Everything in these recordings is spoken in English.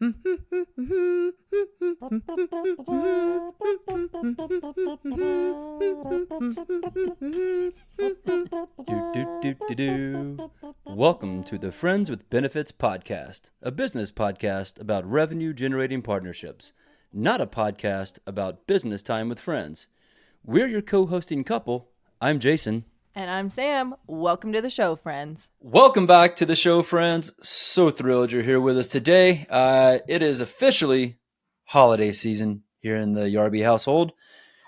do, do, do, do. Welcome to the Friends with Benefits podcast, a business podcast about revenue generating partnerships, not a podcast about business time with friends. We're your co-hosting couple. I'm Jason. And I'm Sam. Welcome to the show, friends. Welcome back to the show, friends. So thrilled you're here with us today. It is officially holiday season here in the Yarby household.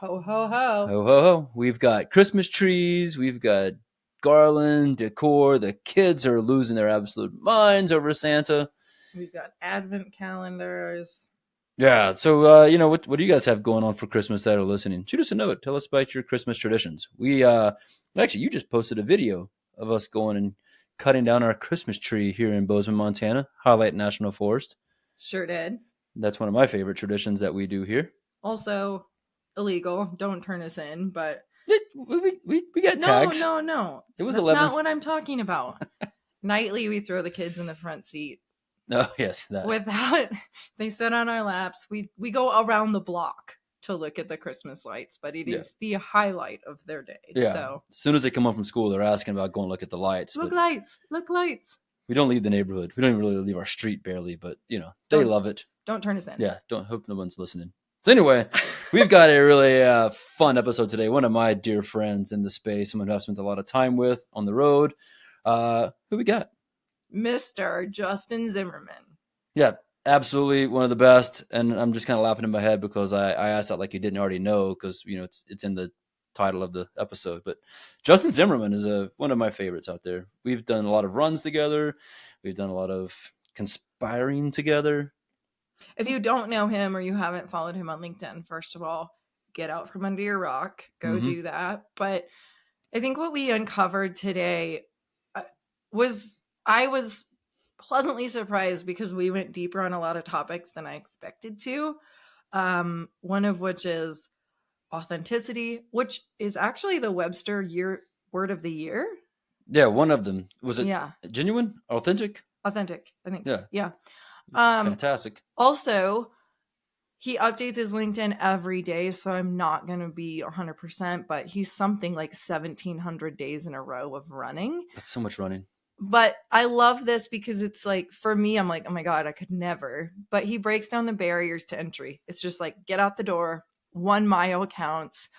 Ho, ho, ho. Ho, ho, ho. We've got Christmas trees. We've got garland, decor. The kids are losing their absolute minds over Santa. We've got advent calendars. Yeah. So, what do you guys have going on for Christmas that are listening? Shoot us a note. Tell us about your Christmas traditions. Actually, you just posted a video of us going and cutting down our Christmas tree here in Bozeman, Montana, Highlight National Forest. Sure did. That's one of my favorite traditions that we do here. Also illegal. Don't turn us in, but we got tags. No. It was That's 11. not what I'm talking about. Nightly, we throw the kids in the front seat. Oh, yes. That. Without, they sit on our laps. We go around the block to look at the Christmas lights, but it is the highlight of their day. Yeah. So as soon as they come home from school, they're asking about going to look at the lights. Look lights. We don't leave the neighborhood. We don't even really leave our street barely, but they love it. Don't turn us in. Yeah. Don't hope no one's listening. So anyway, we've got a really fun episode today. One of my dear friends in the space, someone who I've spent a lot of time with on the road. Who we got? Mr. Justin Zimmerman. Yeah, absolutely one of the best. And I'm just kind of laughing in my head because I asked that like you didn't already know because, it's in the title of the episode. But Justin Zimmerman is one of my favorites out there. We've done a lot of runs together. We've done a lot of conspiring together. If you don't know him or you haven't followed him on LinkedIn, first of all, get out from under your rock. Go do that. But I think what we uncovered today was I was pleasantly surprised because we went deeper on a lot of topics than I expected to. One of which is authenticity, which is actually the Webster word of the year. Yeah, one of them. Was it genuine? Authentic, I think. Yeah. Fantastic. Also, he updates his LinkedIn every day, so I'm not going to be 100%, but he's something like 1,700 days in a row of running. That's so much running. But I love this because it's like, for me, I'm like, oh my God, I could never. But he breaks down the barriers to entry. It's just like, get out the door, 1 mile counts.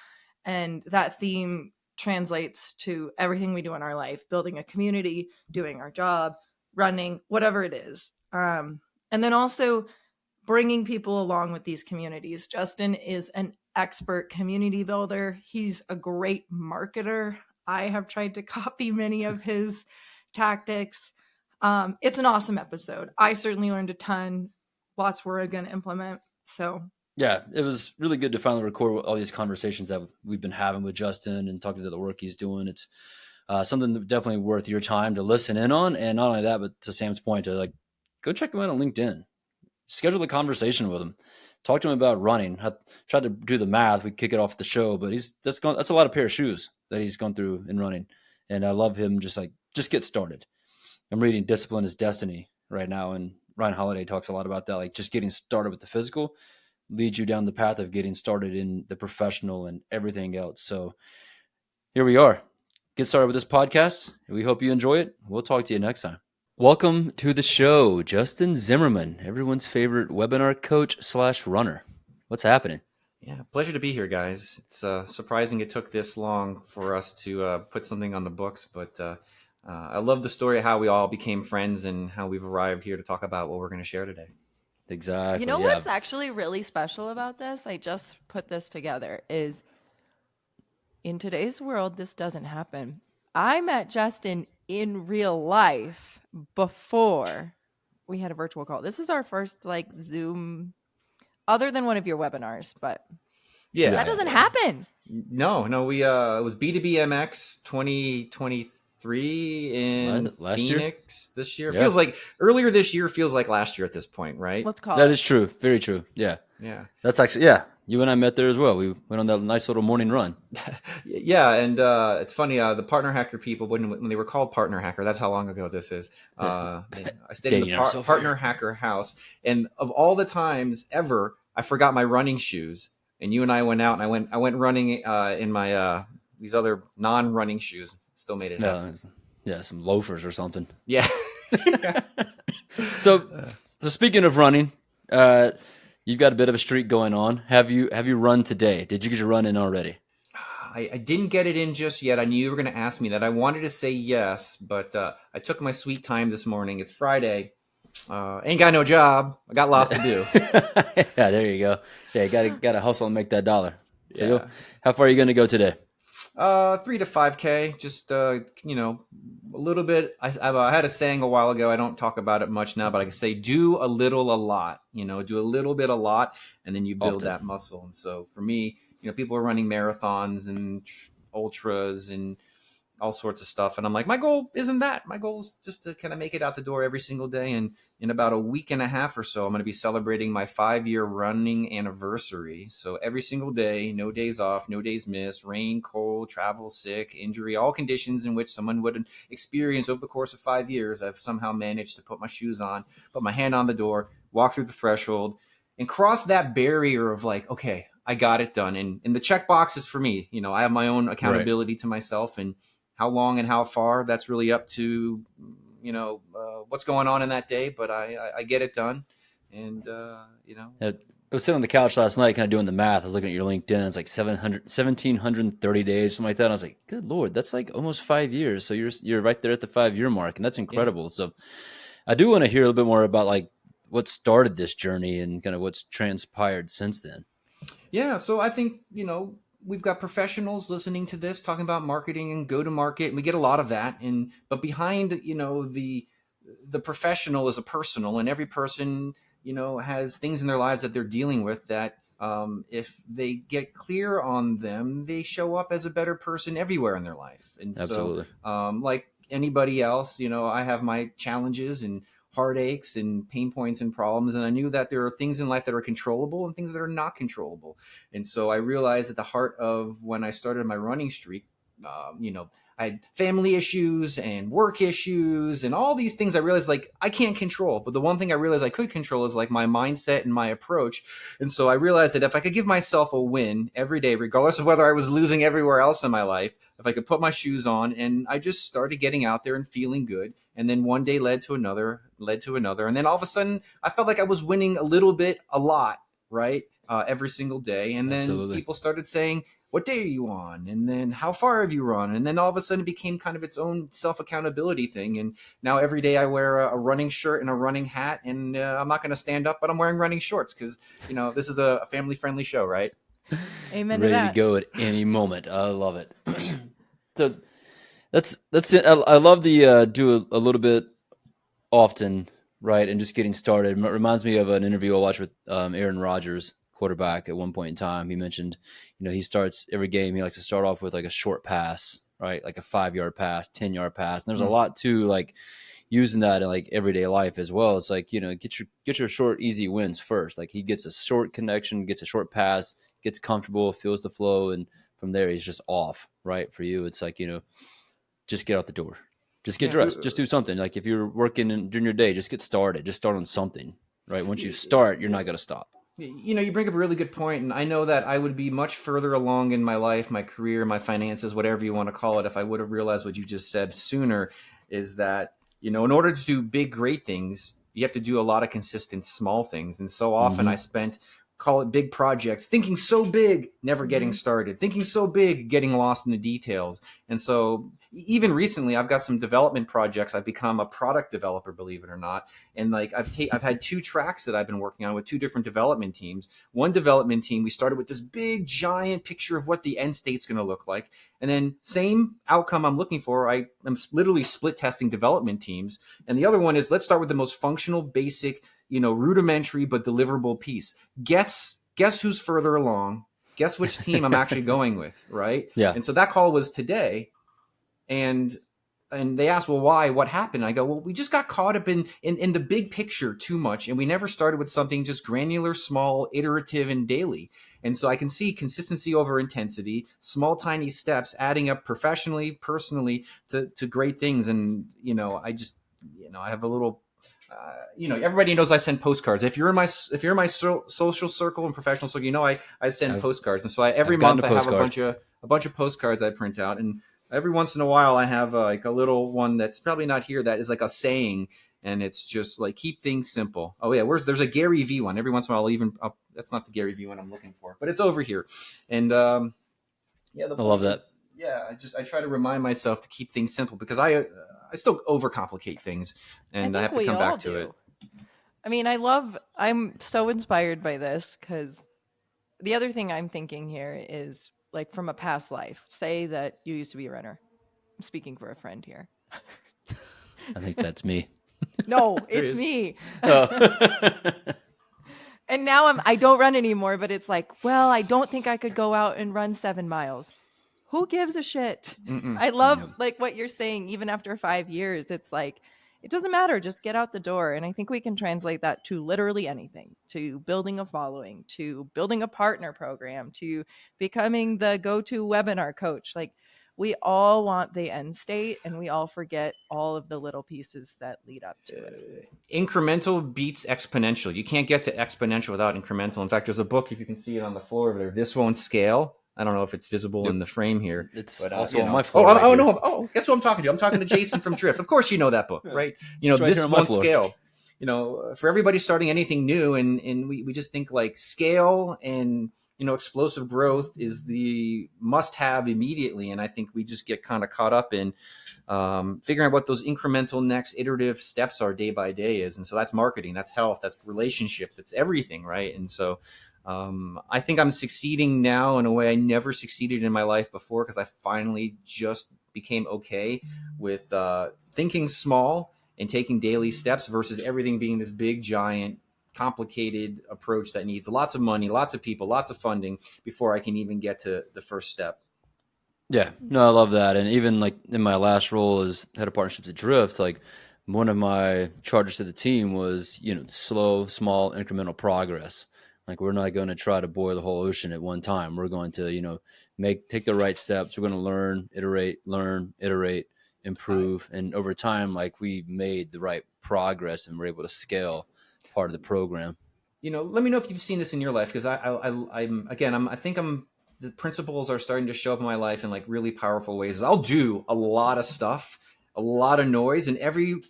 And that theme translates to everything we do in our life, building a community, doing our job, running, whatever it is. And then also bringing people along with these communities. Justin is an expert community builder. He's a great marketer. I have tried to copy many of his tactics. It's an awesome episode. I certainly learned a ton. Lots we're going to implement. So yeah, it was really good to finally record all these conversations that we've been having with Justin and talking to the work he's doing. It's something definitely worth your time to listen in on. And not only that, but to Sam's point, to go check him out on LinkedIn. Schedule a conversation with him. Talk to him about running. I tried to do the math. We kick it off the show, but that's a lot of pair of shoes that he's gone through in running. And I love him just get started. I'm reading Discipline is Destiny right now, and Ryan Holiday talks a lot about that. Like just getting started with the physical leads you down the path of getting started in the professional and everything else. So here we are. Get started with this podcast. We hope you enjoy it. We'll talk to you next time. Welcome to the show, Justin Zimmerman, everyone's favorite webinar coach / runner. What's happening? Yeah, pleasure to be here, guys. It's surprising it took this long for us to put something on the books, but I love the story of how we all became friends and how we've arrived here to talk about what we're going to share today. Exactly. You know what's actually really special about this? I just put this together is in today's world, this doesn't happen. I met Justin in real life before we had a virtual call. This is our first Zoom, other than one of your webinars, but that doesn't happen. No, we it was B2B MX 2023 in last Phoenix this year. Yeah. Feels like earlier this year feels like last year at this point, right? Let's call That it. is true. Very true. Yeah. Yeah. That's actually, You and I met there as well. We went on that nice little morning run. Yeah, and it's funny. The Partner Hacker people, when they were called Partner Hacker, that's how long ago this is. I stayed in the Dating ourselves Partner here. Hacker house, and of all the times ever, I forgot my running shoes. And you and I went out, and I went running in my these other non-running shoes. Still made it happen. Yeah, some loafers or something. Yeah. So, so speaking of running, you've got a bit of a streak going on. Have you run today? Did you get your run in already? I didn't get it in just yet. I knew you were going to ask me that. I wanted to say yes, but I took my sweet time this morning. It's Friday. Ain't got no job. I got lots to do. Yeah, there you go. Yeah, gotta hustle and make that dollar. So, Yeah. how far are you going to go today? 3 to 5K. Just a little bit. I had a saying a while ago. I don't talk about it much now, but I can say do a little, a lot. Do a little bit, a lot, and then you build Often. that muscle. And so for me, people are running marathons and ultras and all sorts of stuff. And I'm like, my goal isn't that. My goal is just to kind of make it out the door every single day. And in about a week and a half or so, I'm going to be celebrating my 5-year running anniversary. So every single day, no days off, no days missed, rain, cold, travel, sick, injury, all conditions in which someone would experience over the course of 5 years, I've somehow managed to put my shoes on, put my hand on the door, walk through the threshold, and cross that barrier of like, okay, I got it done. And the check box is for me. I have my own accountability to myself, and how long and how far, that's really up to what's going on in that day. But I get it done, and I was sitting on the couch last night, kind of doing the math. I was looking at your LinkedIn. It's like 1,730 days, something like that. And I was like, good Lord, that's like almost 5 years. So you're right there at the 5-year mark, and that's incredible. So I do want to hear a little bit more about like what started this journey and kind of what's transpired since then. Yeah, so I think, we've got professionals listening to this talking about marketing and go to market, and we get a lot of that. But behind, the professional is a personal, and every person, has things in their lives that they're dealing with that if they get clear on them, they show up as a better person everywhere in their life. And so, Absolutely. like anybody else, I have my challenges and heartaches and pain points and problems. And I knew that there are things in life that are controllable and things that are not controllable. And so I realized at the heart of when I started my running streak, I had family issues and work issues and all these things I realized like I can't control. But the one thing I realized I could control is like my mindset and my approach. And so I realized that if I could give myself a win every day, regardless of whether I was losing everywhere else in my life, if I could put my shoes on, and I just started getting out there and feeling good. And then one day led to another. And then all of a sudden I felt like I was winning a little bit, a lot, right? Every single day. And then Absolutely. people started saying, what day are you on? And then how far have you run? And then all of a sudden it became kind of its own self-accountability thing. And now every day I wear a running shirt and a running hat, and I'm not going to stand up, but I'm wearing running shorts because, this is a family-friendly show, right? Amen to Ready to that. go at any moment. I love it. So that's it. I love the do a little bit often, right? And just getting started. It reminds me of an interview I watched with Aaron Rodgers, quarterback, at one point in time. He mentioned, he starts every game. He likes to start off with like a short pass, right? Like a 5-yard pass, 10-yard pass. And there's a lot to like using that in like everyday life as well. It's like, get your short, easy wins first. Like he gets a short connection, gets a short pass, gets comfortable, feels the flow, and from there he's just off, right? For you, it's like, just get out the door. Just get Yeah. dressed. Just do something. Like if you're working during your day, just get started. Just start on something, right? Once you start, you're not going to stop. You bring up a really good point, and I know that I would be much further along in my life, my career, my finances, whatever you want to call it, if I would have realized what you just said sooner. Is that, in order to do big, great things, you have to do a lot of consistent small things. And so often I spent, call it big projects, thinking so big, never getting started, thinking so big, getting lost in the details. And so even recently, I've got some development projects. I've become a product developer, believe it or not. And like I've had 2 tracks that I've been working on with 2 different development teams. One development team, we started with this big, giant picture of what the end state's going to look like. And then same outcome I'm looking for, I am literally split testing development teams. And the other one is, let's start with the most functional, basic, rudimentary, but deliverable piece. Guess who's further along? Guess which team I'm actually going with, right? Yeah. And so that call was today. And and they ask, well, why? What happened? I go, well, we just got caught up in the big picture too much, and we never started with something just granular, small, iterative, and daily. And so I can see consistency over intensity, small, tiny steps adding up professionally, personally to great things. And I have a little. Everybody knows I send postcards. If you're in my social circle and professional circle, I send postcards, and so every I've gotten month a I have postcard. a bunch of postcards I print out, and every once in a while I have like a little one that's probably not here that is like a saying, and it's just like keep things simple. Oh yeah, there's a Gary V one. Every once in a while that's not the Gary V one I'm looking for, but it's over here, and the I love point that. is, I try to remind myself to keep things simple because I still overcomplicate things, and I have to come back to it. I mean, I'm so inspired by this because the other thing I'm thinking here is like from a past life. Say that you used to be a runner. I'm speaking for a friend here. I think that's me. No, There it's is. me. Oh. And now I don't run anymore, but it's like, well, I don't think I could go out and run 7 miles. Who gives a shit? Mm-mm. I love Yep. like what you're saying. Even after 5 years, it's like, it doesn't matter. Just get out the door. And I think we can translate that to literally anything, to building a following, to building a partner program, to becoming the go-to webinar coach. Like we all want the end state and we all forget all of the little pieces that lead up to it. Incremental beats exponential. You can't get to exponential without incremental. In fact, there's a book, if you can see it on the floor there, This Won't Scale. I don't know if it's visible in the frame here. It's but, also on my floor. Guess who I'm talking to? I'm talking to Jason from Drift. Of course you know that book, right? It's right This here on my Won't floor. Scale. For everybody starting anything new, and we just think like scale and explosive growth is the must-have immediately, and I think we just get kind of caught up in figuring out what those incremental next iterative steps are day by day is. And so that's marketing, that's health, that's relationships, it's everything, right? And so I think I'm succeeding now in a way I never succeeded in my life before because I finally just became okay with thinking small and taking daily steps versus everything being this big, giant, complicated approach that needs lots of money, lots of people, lots of funding before I can even get to the first step. Yeah, no, I love that. And even like in my last role as head of partnerships at Drift, like one of my charges to the team was, slow, small, incremental progress. Like we're not going to try to boil the whole ocean at one time. We're going to, take the right steps. We're going to learn, iterate, improve. And over time, like we made the right progress and we're able to scale part of the program. Let me know if you've seen this in your life because I think the principles are starting to show up in my life in like really powerful ways. I'll do a lot of stuff, a lot of noise, and every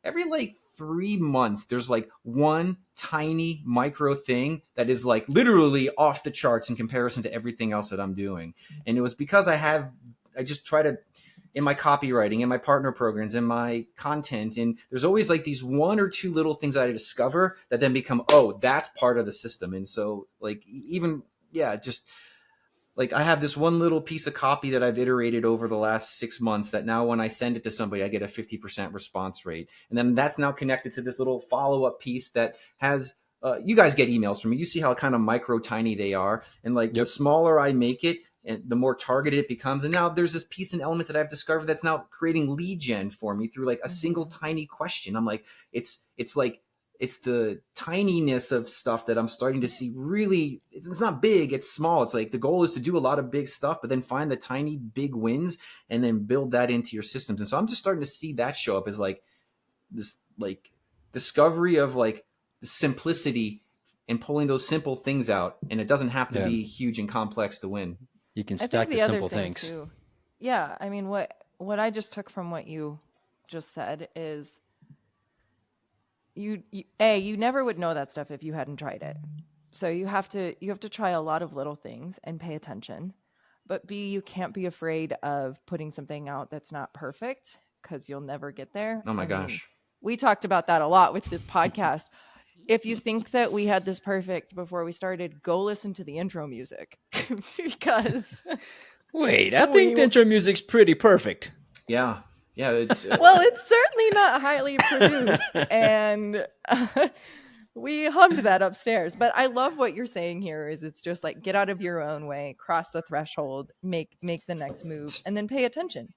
like 3 months there's like one tiny micro thing that is like literally off the charts in comparison to everything else that I'm doing. And it was because I just try to, in my copywriting, in my partner programs, in my content, and there's always like these one or two little things that I discover that then become, oh, that's part of the system. And so like just like I have this one little piece of copy that I've iterated over the last 6 months that now when I send it to somebody, I get a 50% response rate. And then that's now connected to this little follow-up piece that has, you guys get emails from me. You see how kind of micro tiny they are. And like the smaller I make it, and the more targeted it becomes. And now there's this piece and element that I've discovered that's now creating lead gen for me through like a single tiny question. I'm like, it's the tininess of stuff that I'm starting to see really, it's not big, it's small. It's like the goal is to do a lot of big stuff, but then find the tiny big wins and then build that into your systems. And so I'm just starting to see that show up as like this like discovery of like the simplicity and pulling those simple things out. And it doesn't have to be huge and complex to win. You can I stack think the simple things. Too, yeah, I mean, what I just took from what you just said is you never would know that stuff if you hadn't tried it. So you have to try a lot of little things and pay attention. But B, you can't be afraid of putting something out that's not perfect because you'll never get there. Oh my gosh. We talked about that a lot with this podcast. If you think that we had this perfect before we started, go listen to the intro music because wait, I think the intro music's pretty perfect. Yeah. It's, well, it's certainly not highly produced, and we hummed that upstairs. But I love what you're saying here. Is it's just like get out of your own way, cross the threshold, make the next move, and then pay attention.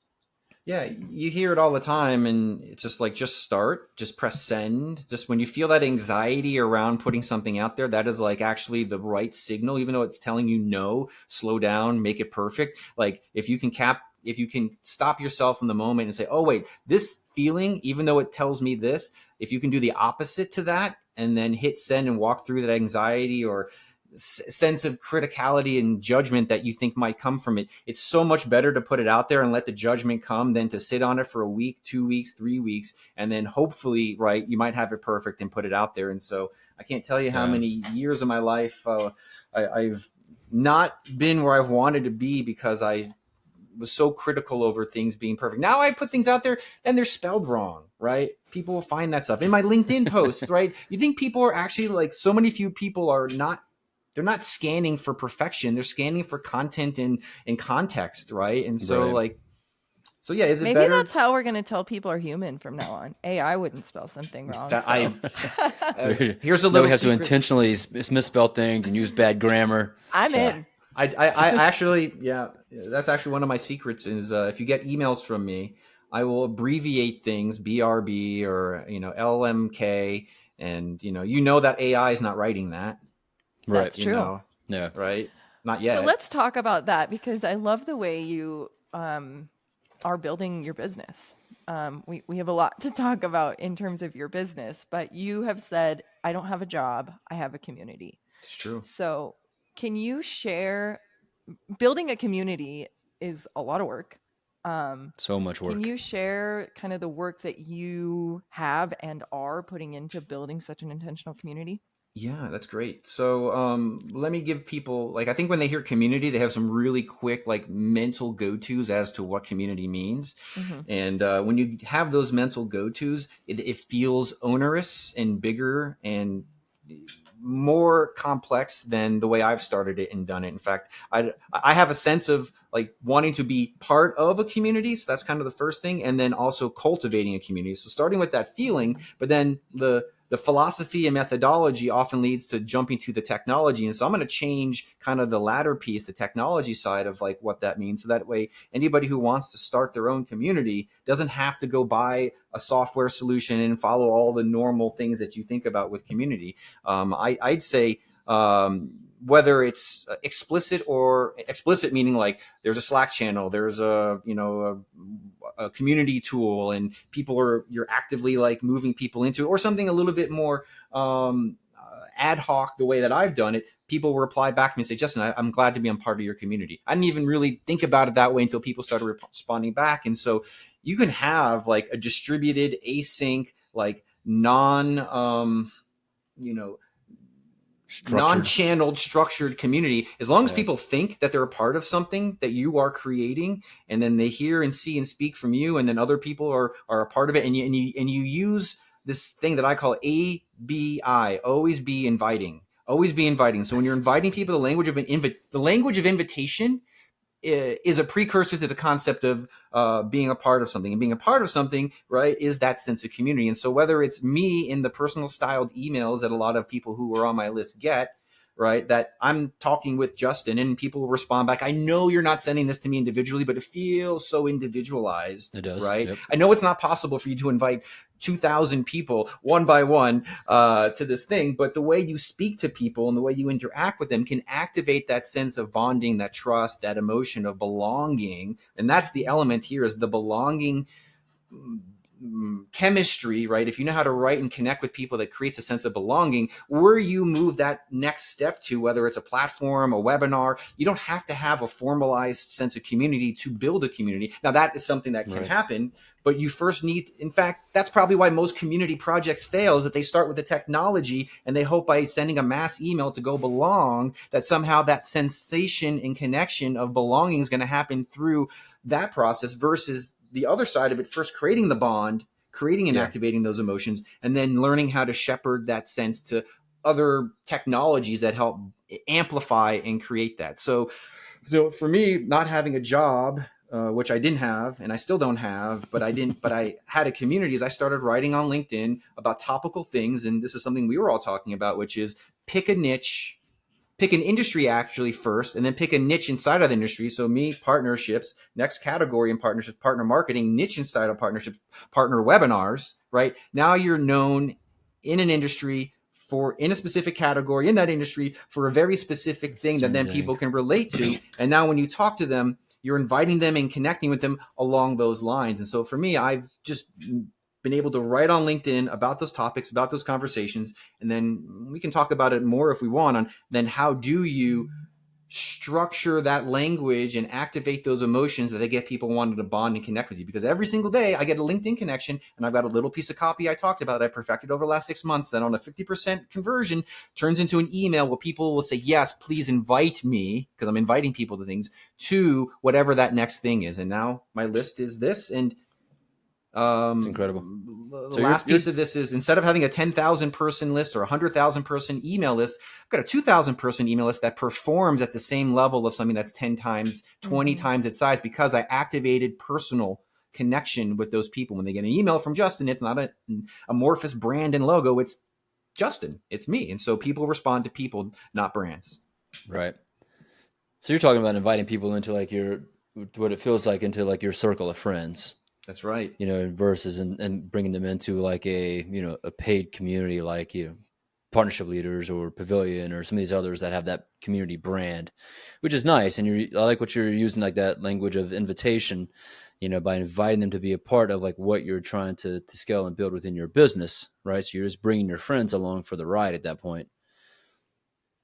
Yeah, you hear it all the time, and it's just like, just start, just press send. Just when you feel that anxiety around putting something out there, that is like actually the right signal, even though it's telling you no, slow down, make it perfect. Like if you can stop yourself in the moment and say, oh, wait, this feeling, even though it tells me this, if you can do the opposite to that and then hit send and walk through that anxiety or sense of criticality and judgment that you think might come from it, it's so much better to put it out there and let the judgment come than to sit on it for a week, 2 weeks, 3 weeks, and then hopefully, right, you might have it perfect and put it out there. And so I can't tell you how Yeah. many years of my life I've not been where I've wanted to be because I was so critical over things being perfect. Now I put things out there and they're spelled wrong, right? People will find that stuff in my LinkedIn posts, right? You think people are actually like, so many few people are not, they're not scanning for perfection. They're scanning for content and context, right? And so Right. like, so yeah, is it Maybe better that's how we're going to tell people are human from now on. AI wouldn't spell something wrong. that So. here's a Now little we have to secret. intentionally misspell things and use bad grammar. I'm Yeah. in. I actually, yeah, that's actually one of my secrets is if you get emails from me, I will abbreviate things BRB or, LMK. And, that AI is not writing that, Right. That's true. Yeah. right? Not So yet. let's talk about that because I love the way you are building your business. We have a lot to talk about in terms of your business, but you have said, I don't have a job, I have a community. It's true. So can you share, building a community is a lot of work. So much Can work. you share kind of the work that you have and are putting into building such an intentional community? Yeah, that's great. So let me give people, like, I think when they hear community, they have some really quick, like, mental go-tos as to what community means. Mm-hmm. And when you have those mental go-tos, it feels onerous and bigger and more complex than the way I've started it and done it. In fact, I have a sense of like wanting to be part of a community. So that's kind of the first thing. And then also cultivating a community. So starting with that feeling, but then the philosophy and methodology often leads to jumping to the technology. And so I'm going to change kind of the latter piece, the technology side of like what that means. So that way, anybody who wants to start their own community doesn't have to go buy a software solution and follow all the normal things that you think about with community. I'd say whether it's explicit, meaning like there's a Slack channel, there's a community tool, and you're actively like moving people into it, or something a little bit more ad hoc, the way that I've done it. People will reply back to me and say, Justin, I'm glad to be a part of your community. I didn't even really think about it that way until people started responding back. And so you can have like a distributed async, like you know, Structured. non-channeled structured community, as long as Yeah. people think that they're a part of something that you are creating, and then they hear and see and speak from you, and then other people are a part of it, and you use this thing that I call ABI, always be inviting. Always be inviting. So when you're Nice. inviting people, the language of invitation is a precursor to the concept of being a part of something. And being a part of something, right, is that sense of community. And so whether it's me in the personal styled emails that a lot of people who are on my list get, right, that I'm talking with Justin and people will respond back, I know you're not sending this to me individually, but it feels so individualized, It does. right? Yep. I know it's not possible for you to invite 2,000 people one by one to this thing, but the way you speak to people and the way you interact with them can activate that sense of bonding, that trust, that emotion of belonging. And that's the element here, is the belonging chemistry, right? If you know how to write and connect with people, that creates a sense of belonging. Where you move that next step to, whether it's a platform, a webinar, you don't have to have a formalized sense of community to build a community. Now that is something that can Right. happen, but you first need, in fact, that's probably why most community projects fail, is that they start with the technology and they hope by sending a mass email to go belong, that somehow that sensation and connection of belonging is going to happen through that process, versus the other side of it, first creating the bond, creating and Yeah. activating those emotions, and then learning how to shepherd that sense to other technologies that help amplify and create that. So for me, not having a job, which I didn't have and I still don't have, but I had a community, as I started writing on LinkedIn about topical things. And this is something we were all talking about, which is pick a niche, pick an industry actually first, and then pick a niche inside of the industry. So me, partnerships, next category in partnerships, partner marketing, niche inside of partnerships, partner webinars, right? Now you're known in an industry for in a specific category in that industry for a very specific thing that then people can relate to. And now when you talk to them, you're inviting them and connecting with them along those lines. And so for me, I've just been able to write on LinkedIn about those topics, about those conversations, and then we can talk about it more if we want on then how do you structure that language and activate those emotions that they get people wanting to bond and connect with you. Because every single day I get a LinkedIn connection and I've got a little piece of copy I talked about that I perfected over the last 6 months that on a 50% conversion turns into an email where people will say, yes, please invite me, because I'm inviting people to things, to whatever that next thing is. And now my list is this. And it's incredible. The last piece of this is instead of having a 10,000 person list or a 100,000 person email list, I've got a 2,000 person email list that performs at the same level of something that's 10 times, 20 times its size, because I activated personal connection with those people. When they get an email from Justin, it's not an amorphous brand and logo. It's Justin. It's me. And so people respond to people, not brands. Right. So you're talking about inviting people into like what it feels like into like your circle of friends. That's right. Versus and bringing them into like a paid community, like, partnership leaders or Pavilion or some of these others that have that community brand, which is nice. And I like what you're using, like that language of invitation, by inviting them to be a part of like what you're trying to scale and build within your business. Right. So you're just bringing your friends along for the ride at that point.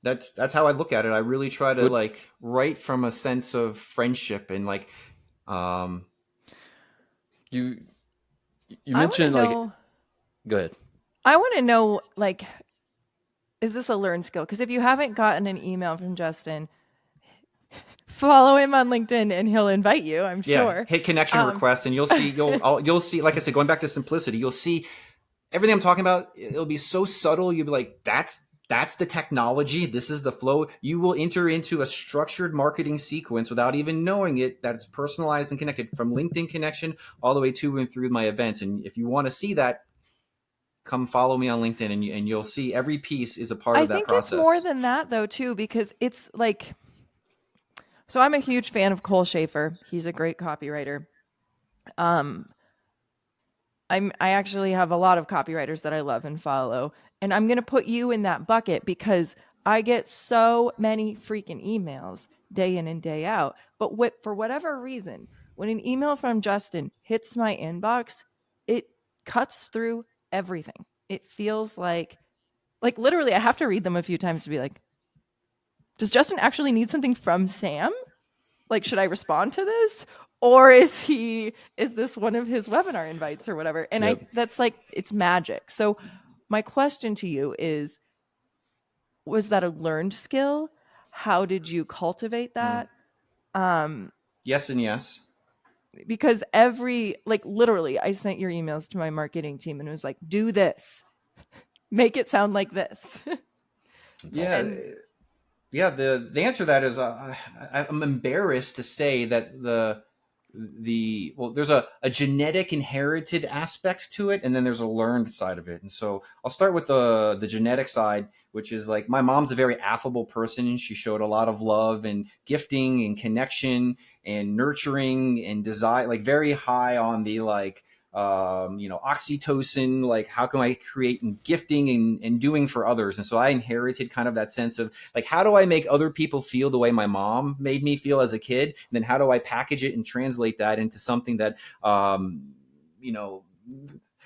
That's how I look at it. I really try to write from a sense of friendship and you mentioned go ahead. I want to know, is this a learned skill? Because if you haven't gotten an email from Justin, follow him on LinkedIn and he'll invite you, I'm sure. Hit connection requests and you'll see, like I said, going back to simplicity, you'll see everything I'm talking about. It'll be so subtle. You'll be like, that's the technology. This is the flow. You will enter into a structured marketing sequence without even knowing it, that it's personalized and connected from LinkedIn connection all the way to and through my events. And if you want to see that, come follow me on LinkedIn and you'll see every piece is a part of that process. I think it's more than that though, too, because it's like, so I'm a huge fan of Cole Schaefer. He's a great copywriter. I actually have a lot of copywriters that I love and follow. And I'm going to put you in that bucket because I get so many freaking emails day in and day out. But for whatever reason, when an email from Justin hits my inbox, it cuts through everything. It feels like literally I have to read them a few times to be like, does Justin actually need something from Sam? Like, should I respond to this? Or is this one of his webinar invites or whatever? And that's like, it's magic. So my question to you is, was that a learned skill? How did you cultivate that? Yes and yes. Because literally I sent your emails to my marketing team and it was like, do this, make it sound like this. Yeah. The answer to that is I'm embarrassed to say that there's a genetic inherited aspect to it, and then there's a learned side of it. And so I'll start with the genetic side, which is like my mom's a very affable person, and she showed a lot of love and gifting and connection and nurturing and desire, like very high on the oxytocin, like how can I create and gifting and doing for others. And so I inherited kind of that sense of like, how do I make other people feel the way my mom made me feel as a kid? And then how do I package it and translate that into something that,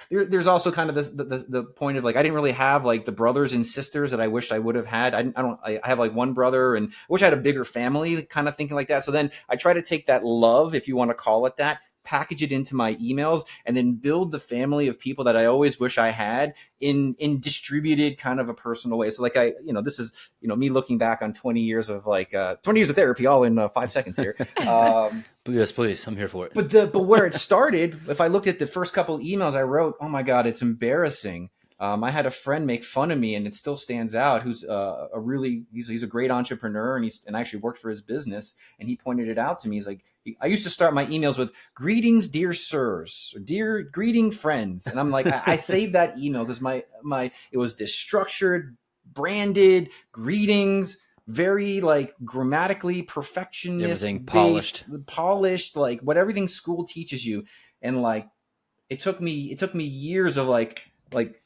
there's also kind of the point of like, I didn't really have like the brothers and sisters that I wish I would have had. I have like one brother and I wish I had a bigger family, kind of thinking like that. So then I try to take that love, if you want to call it that, package it into my emails, and then build the family of people that I always wish I had in distributed kind of a personal way. So like this is, me looking back on 20 years of 20 years of therapy all in 5 seconds here. Yes, please. I'm here for it. But where it started, if I looked at the first couple of emails I wrote, oh my God, it's embarrassing. I had a friend make fun of me, and it still stands out, who's he's a great entrepreneur, and I actually worked for his business, and he pointed it out to me. He's like, I used to start my emails with greetings, dear sirs, or dear greeting friends. And I'm like, I saved that email because it was this structured, branded greetings, very like grammatically perfectionist Everything based, polished. polished, like what everything school teaches you. And like it took me years of like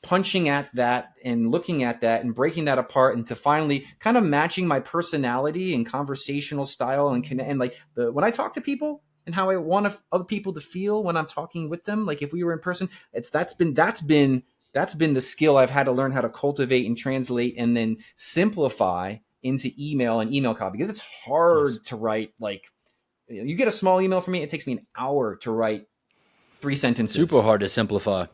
punching at that and looking at that and breaking that apart, and to finally kind of matching my personality and conversational style and like when I talk to people and how I want other people to feel when I'm talking with them, like if we were in person, that's been the skill I've had to learn how to cultivate and translate and then simplify into email and email copy, because it's Nice. hard to write. Like, you get a small email from me, it takes me an hour to write 3 sentences. Super hard to simplify.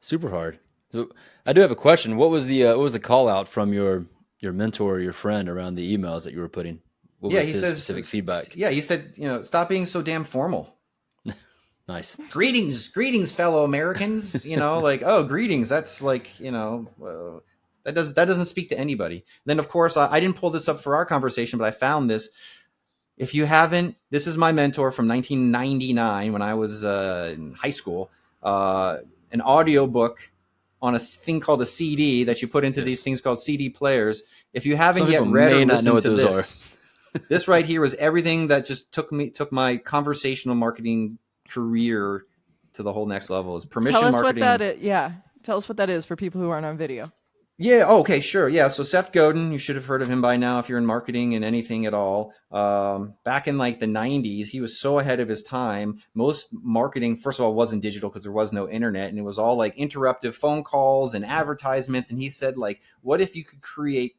Super hard. So I do have a question. What was the call out from your mentor or your friend around the emails that you were putting? What Yeah, was he his specific feedback? he said, stop being so damn formal. Nice. Greetings, fellow Americans. Like, oh, greetings. That's like, that doesn't speak to anybody. Then, of course, I didn't pull this up for our conversation, but I found this. If you haven't, this is my mentor from 1999 when I was in high school. An audio book on a thing called a CD that you put into these Yes. things called CD players. If you haven't Some people yet read or may not know listened what to those are. this right here was everything that just took my conversational marketing career to the whole next level. Is Tell permission us what that marketing. is. Yeah. Tell us what that is for people who aren't on video. Yeah. Oh, okay. Sure. Yeah. So Seth Godin, you should have heard of him by now if you're in marketing and anything at all. Back in like the 90s, he was so ahead of his time. Most marketing, first of all, wasn't digital because there was no internet, and it was all like interruptive phone calls and advertisements. And he said, like, what if you could create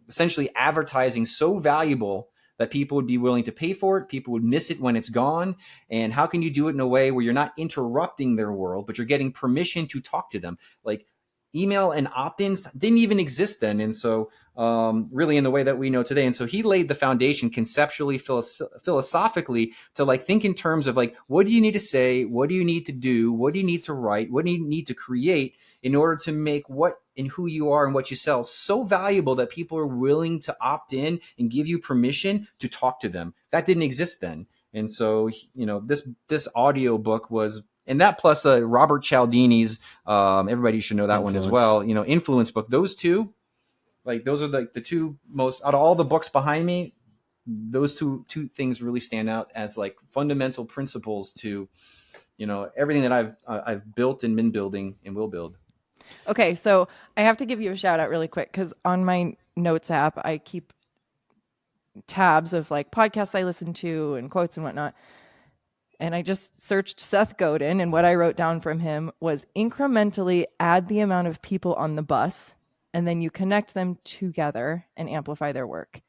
essentially advertising so valuable that people would be willing to pay for it, people would miss it when it's gone, and how can you do it in a way where you're not interrupting their world, but you're getting permission to talk to them? Like, email and opt-ins didn't even exist then, and so really in the way that we know today. And so he laid the foundation conceptually, philosophically, to like think in terms of like, what do you need to say, what do you need to do, what do you need to write, what do you need to create in order to make what and who you are and what you sell so valuable that people are willing to opt in and give you permission to talk to them. That didn't exist then. And so, this audio book was, and that plus Robert Cialdini's, everybody should know that one as Influence. well, influence book. Those two, like, those are like the two most, out of all the books behind me, those two things really stand out as like fundamental principles to, everything that I've built and been building and will build. Okay, so I have to give you a shout out really quick because on my notes app, I keep tabs of like podcasts I listen to and quotes and whatnot. And I just searched Seth Godin, and what I wrote down from him was incrementally add the amount of people on the bus, and then you connect them together and amplify their work.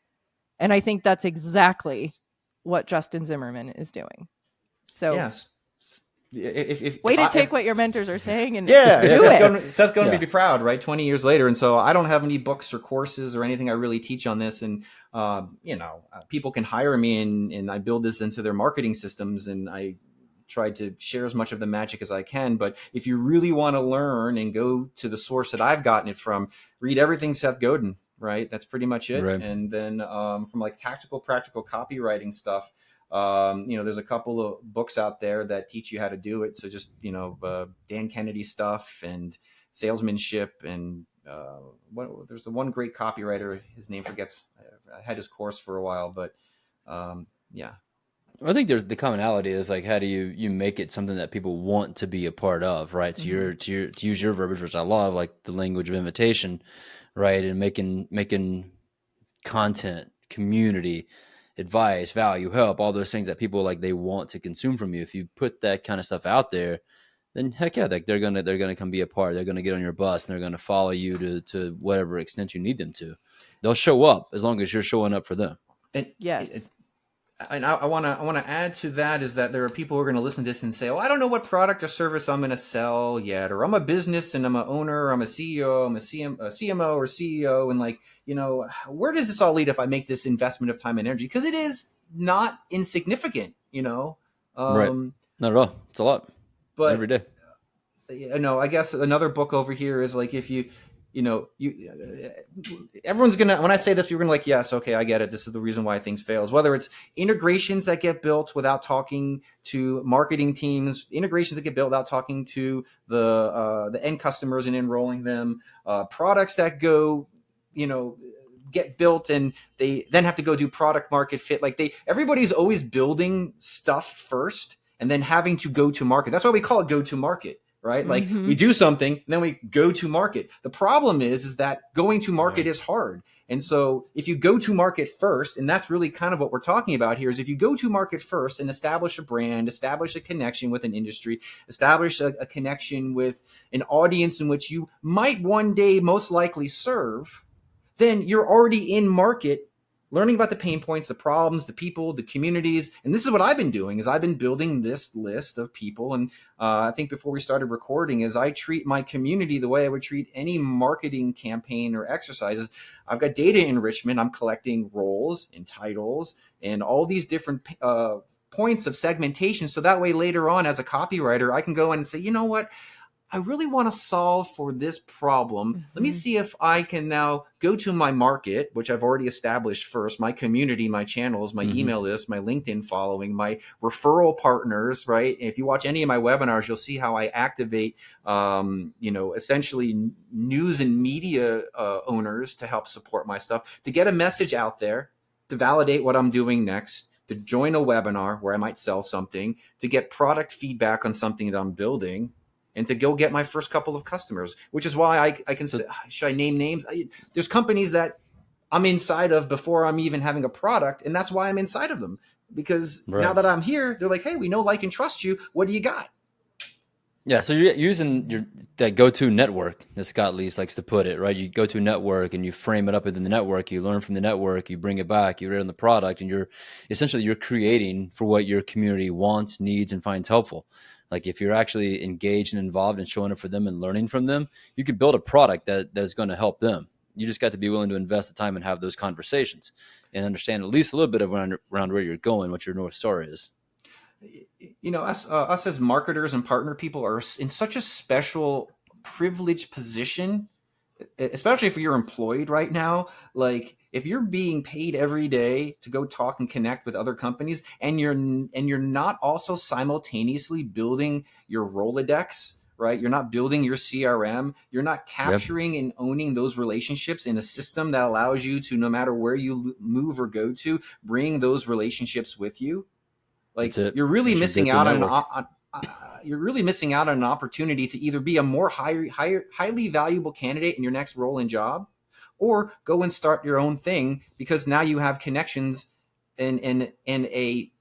And I think that's exactly what Justin Zimmerman is doing. So, Yes. way to take what your mentors are saying and Yeah, do Seth's going to Yeah. be proud, right? 20 years later. And so I don't have any books or courses or anything I really teach on this. And, people can hire me and I build this into their marketing systems, and I try to share as much of the magic as I can. But if you really want to learn and go to the source that I've gotten it from, read everything Seth Godin, right? That's pretty much it. Right. And then from like tactical, practical copywriting stuff, there's a couple of books out there that teach you how to do it. So just, Dan Kennedy stuff and salesmanship and there's the one great copywriter, his name forgets. I had his course for a while, but yeah. I think there's the commonality is like how do you make it something that people want to be a part of, right? So to use your verbiage, which I love, like the language of invitation, right? And making content, community, advice, value, help, all those things that people like they want to consume from you. If you put that kind of stuff out there, then heck yeah, like they're gonna come be a part. They're gonna get on your bus and they're gonna follow you to whatever extent you need them to. They'll show up as long as you're showing up for them. And Yes. and I want to add to that is that there are people who are going to listen to this and say, "Oh, I don't know what product or service I'm going to sell yet," or "I'm a business and I'm an owner, I'm a CEO, I'm a CMO or CEO, and like, where does this all lead if I make this investment of time and energy?" Because it is not insignificant, Right. Not at all. It's a lot. But Every day. I guess another book over here is like if you everyone's gonna, when I say this, people are gonna like, yes, okay, I get it. This is the reason why things fails. Whether it's integrations that get built without talking to marketing teams, integrations that get built without talking to the end customers and enrolling them, products that go, get built and they then have to go do product market fit. Like everybody's always building stuff first and then having to go to market. That's why we call it go to market, right? Like we Mm-hmm. do something, and then we go to market. The problem is that going to market is hard. And so if you go to market first, and that's really kind of what we're talking about here, is if you go to market first and establish a brand, establish a connection with an industry, establish a connection with an audience in which you might one day most likely serve, then you're already in market, learning about the pain points, the problems, the people, the communities. And this is what I've been doing, is I've been building this list of people. And I think before we started recording, is I treat my community the way I would treat any marketing campaign or exercises. I've got data enrichment. I'm collecting roles and titles and all these different points of segmentation. So that way later on, as a copywriter, I can go in and say, you know what? I really want to solve for this problem. Let me Mm-hmm. see if I can now go to my market, which I've already established first, my community, my channels, my Mm-hmm. email list, my LinkedIn following, my referral partners, right? If you watch any of my webinars, you'll see how I activate, essentially news and media owners to help support my stuff, to get a message out there, to validate what I'm doing next, to join a webinar where I might sell something, to get product feedback on something that I'm building, and to go get my first couple of customers, which is why I can say, So, should I name names? There's companies that I'm inside of before I'm even having a product, and that's why I'm inside of them. Because now right. that I'm here, they're like, hey, we know, like, and trust you. What do you got? Yeah, so you're using your that go-to network, as Scott Leese likes to put it, right? You go to a network and you frame it up within the network. You learn from the network, you bring it back, you read on the product, and you're creating for what your community wants, needs, and finds helpful. Like if you're actually engaged and involved and showing up for them and learning from them, you can build a product that's going to help them. You just got to be willing to invest the time and have those conversations and understand at least a little bit of around where you're going, what your North Star is. Us as marketers and partner people are in such a special, privileged position, especially if you're employed right now. Like if you're being paid every day to go talk and connect with other companies, and you're not also simultaneously building your Rolodex, right? You're not building your CRM. You're not Yep, capturing and owning those relationships in a system that allows you to, no matter where you move or go to, bring those relationships with you. that's Like it. That's your go-to network. you're really missing out on an opportunity to either be a more highly valuable candidate in your next role and job, or go and start your own thing, because now you have connections and a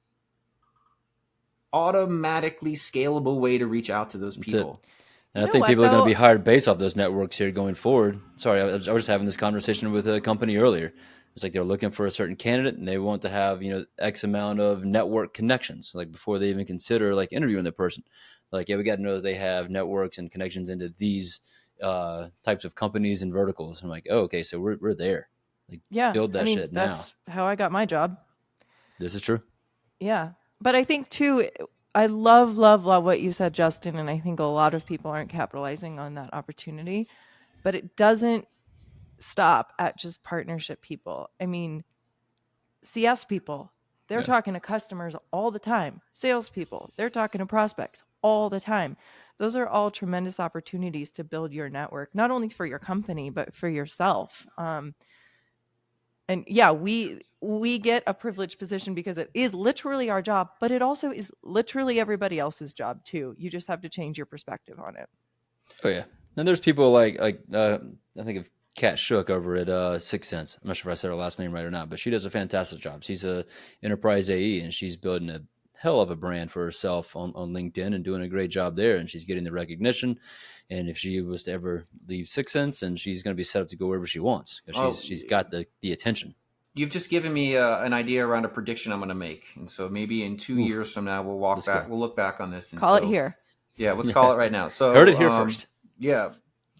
automatically scalable way to reach out to those That's it. people. You And I know think what people are going to though? be hired based off those networks here going forward. Sorry, I was just having this conversation with a company earlier. It's like they're looking for a certain candidate and they want to have, X amount of network connections, like before they even consider like interviewing the person. Like, yeah, we got to know that they have networks and connections into these types of companies and verticals. I'm like, oh, okay, so we're there. Like, Yeah, build I that mean shit now. that's how I got my job. This is true. Yeah. But I think too, I love, love, love what you said, Justin. And I think a lot of people aren't capitalizing on that opportunity, but it doesn't stop at just partnership people. I mean, CS people, they're Yeah. talking to customers all the time. Salespeople, they're talking to prospects all the time. Those are all tremendous opportunities to build your network, not only for your company, but for yourself. And yeah, we get a privileged position because it is literally our job, but it also is literally everybody else's job too. You just have to change your perspective on it. Oh yeah, and there's people like I think of Kat Shook over at Six Sense. I'm not sure if I said her last name right or not, but she does a fantastic job. She's a enterprise AE, and she's building a hell of a brand for herself on LinkedIn and doing a great job there. And she's getting the recognition. And if she was to ever leave Six Sense, and she's going to be set up to go wherever she wants because Oh, she's got the attention. you've just given me an idea around a prediction I'm going to make, and so maybe in two Ooh, years from now let's go. we'll look back on this, and Call it so here. yeah, let's call Yeah, it right now. heard it So here first. yeah,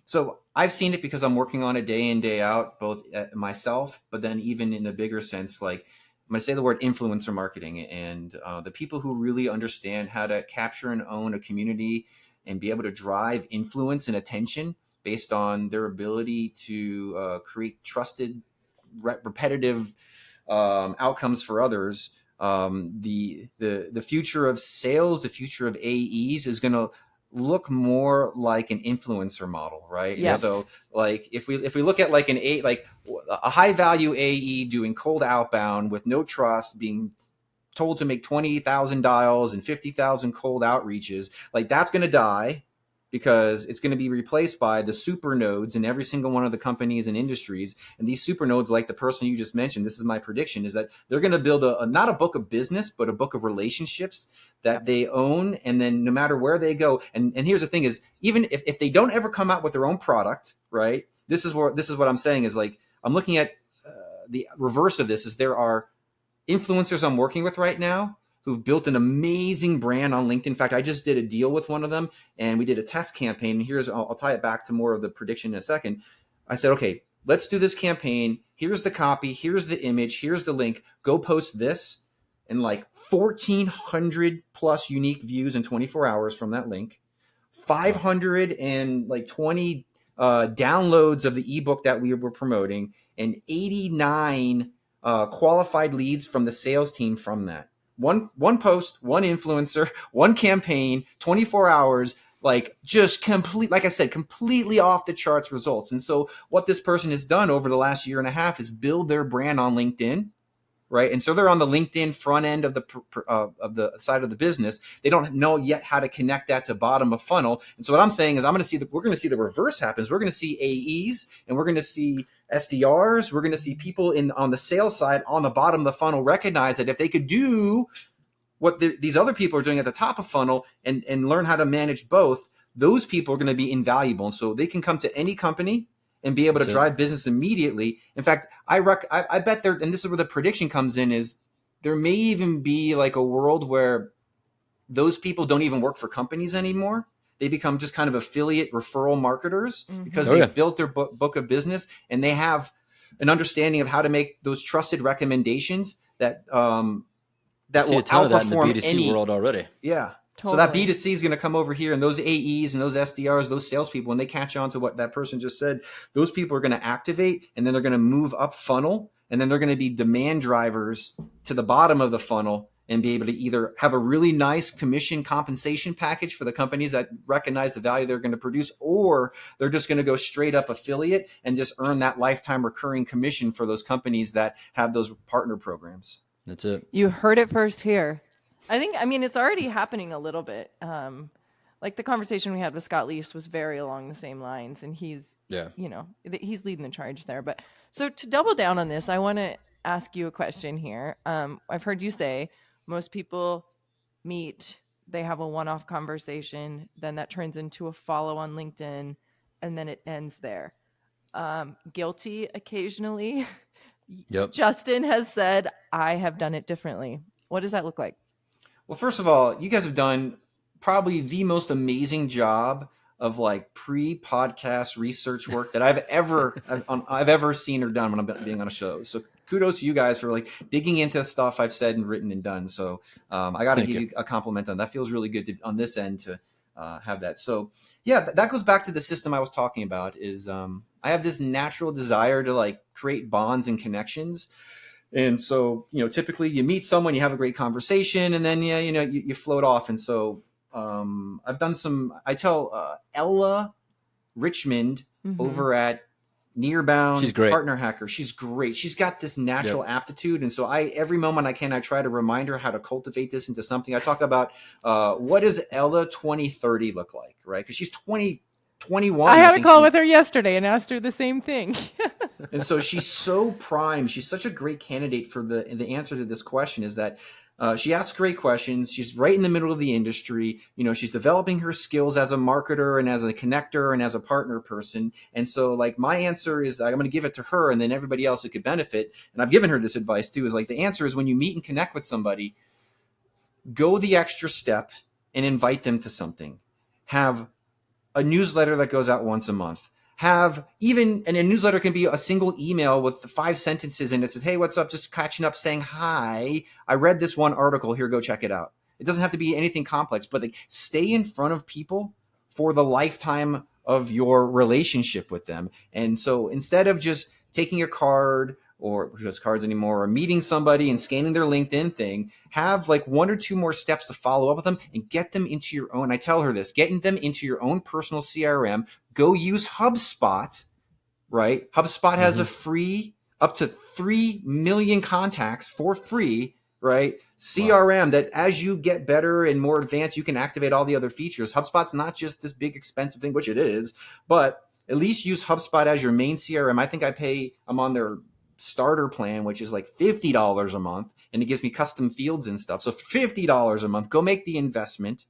so I've seen it because I'm working on it day in, day out, both myself, but then even in a bigger sense, like I'm going to say the word influencer marketing, and the people who really understand how to capture and own a community and be able to drive influence and attention based on their ability to create trusted, repetitive outcomes for others. The future of sales, the future of AEs is going to look more like an influencer model, right? Yes. And so like if we look at like a high value AE doing cold outbound with no trust, being told to make 20,000 dials and 50,000 cold outreaches, like that's going to die, because it's going to be replaced by the super nodes in every single one of the companies and industries. And these super nodes, like the person you just mentioned, this is my prediction, is that they're going to build not a book of business, but a book of relationships that they own. And then no matter where they go, and here's the thing is, even if they don't ever come out with their own product, right? This is what I'm saying is, like, I'm looking at the reverse of this is there are influencers I'm working with right now who've built an amazing brand on LinkedIn. In fact, I just did a deal with one of them, and we did a test campaign. And I'll tie it back to more of the prediction in a second. I said, okay, let's do this campaign. Here's the copy. Here's the image. Here's the link. Go post this. And like 1,400 plus unique views in 24 hours from that link, 520 downloads of the ebook that we were promoting, and 89 qualified leads from the sales team from that. One post, one influencer, one campaign, 24 hours, like just like I said, completely off the charts results. And so what this person has done over the last year and a half is build their brand on LinkedIn, right? And so they're on the LinkedIn front end of the side of the business. They don't know yet how to connect that to bottom of funnel. And so what I'm saying is we're going to see the reverse happens. We're going to see AEs, and we're going to see SDRs. We're going to see people on the sales side on the bottom of the funnel recognize that if they could do what these other people are doing at the top of funnel and learn how to manage both, those people are going to be invaluable. And so they can come to any company and be able to drive business immediately. In fact, I bet and this is where the prediction comes in, is there may even be like a world where those people don't even work for companies anymore. They become just kind of affiliate referral marketers, because they've built their book of business, and they have an understanding of how to make those trusted recommendations that will outperform in the B2C world already. Yeah. Totally. So that B2C is going to come over here, and those AEs and those SDRs, those salespeople, when they catch on to what that person just said, those people are going to activate, and then they're going to move up funnel, and then they're going to be demand drivers to the bottom of the funnel and be able to either have a really nice commission compensation package for the companies that recognize the value they're going to produce, or they're just going to go straight up affiliate and just earn that lifetime recurring commission for those companies that have those partner programs. That's it. You heard it first here. I mean, it's already happening a little bit. Like the conversation we had with Scott Leafs was very along the same lines, and he's he's leading the charge there. But so to double down on this, I want to ask you a question here. I've heard you say most people meet, they have a one-off conversation, then that turns into a follow on LinkedIn, and then it ends there. Guilty occasionally. Yep. Justin has said, I have done it differently. What does that look like? Well, first of all, you guys have done probably the most amazing job of like pre-podcast research work that I've ever seen or done when I'm being on a show. So kudos to you guys for like digging into stuff I've said and written and done. So I got to give you a compliment on that. Feels really good on this end to have that. So yeah, that goes back to the system I was talking about. Is I have this natural desire to like create bonds and connections. And so, typically you meet someone, you have a great conversation, and then, you float off. And so I've done I tell Ella Richmond over at Nearbound, she's great. Partner Hacker. She's great. She's got this natural aptitude. And so every moment I can, I try to remind her how to cultivate this into something. I talk about what does Ella 2030 look like, right? Because she's 21. I had a call with her yesterday and asked her the same thing. And so she's so primed. She's such a great candidate for the answer to this question, is that she asks great questions. She's right in the middle of the industry. She's developing her skills as a marketer and as a connector and as a partner person. And so like my answer is I'm going to give it to her, and then everybody else who could benefit. And I've given her this advice too, is like the answer is when you meet and connect with somebody, go the extra step and invite them to something. Have a newsletter that goes out once a month. And a newsletter can be a single email with 5 sentences and it says, hey, what's up? Just catching up, saying hi. I read this one article here. Go check it out. It doesn't have to be anything complex, but like stay in front of people for the lifetime of your relationship with them. And so instead of just taking a card or who does cards anymore, or meeting somebody and scanning their LinkedIn thing, have like 1 or 2 more steps to follow up with them and get them into your own. I tell her this, getting them into your own personal CRM. Go use HubSpot, right? HubSpot has a free up to 3 million contacts for free, right? CRM that as you get better and more advanced, you can activate all the other features. HubSpot's not just this big expensive thing, which it is, but at least use HubSpot as your main CRM. I think I'm on their starter plan, which is like $50 a month, and it gives me custom fields and stuff. So $50 a month, go make the investment.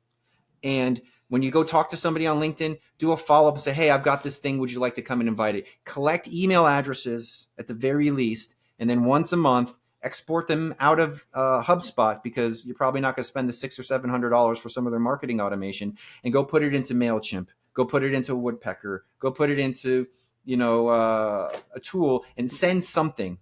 And when you go talk to somebody on LinkedIn, do a follow-up and say, hey, I've got this thing. Would you like to come and invite it? Collect email addresses at the very least. And then once a month, export them out of HubSpot, because you're probably not going to spend the $600 or $700 for some of their marketing automation, and go put it into MailChimp. Go put it into Woodpecker. Go put it into, a tool and send something.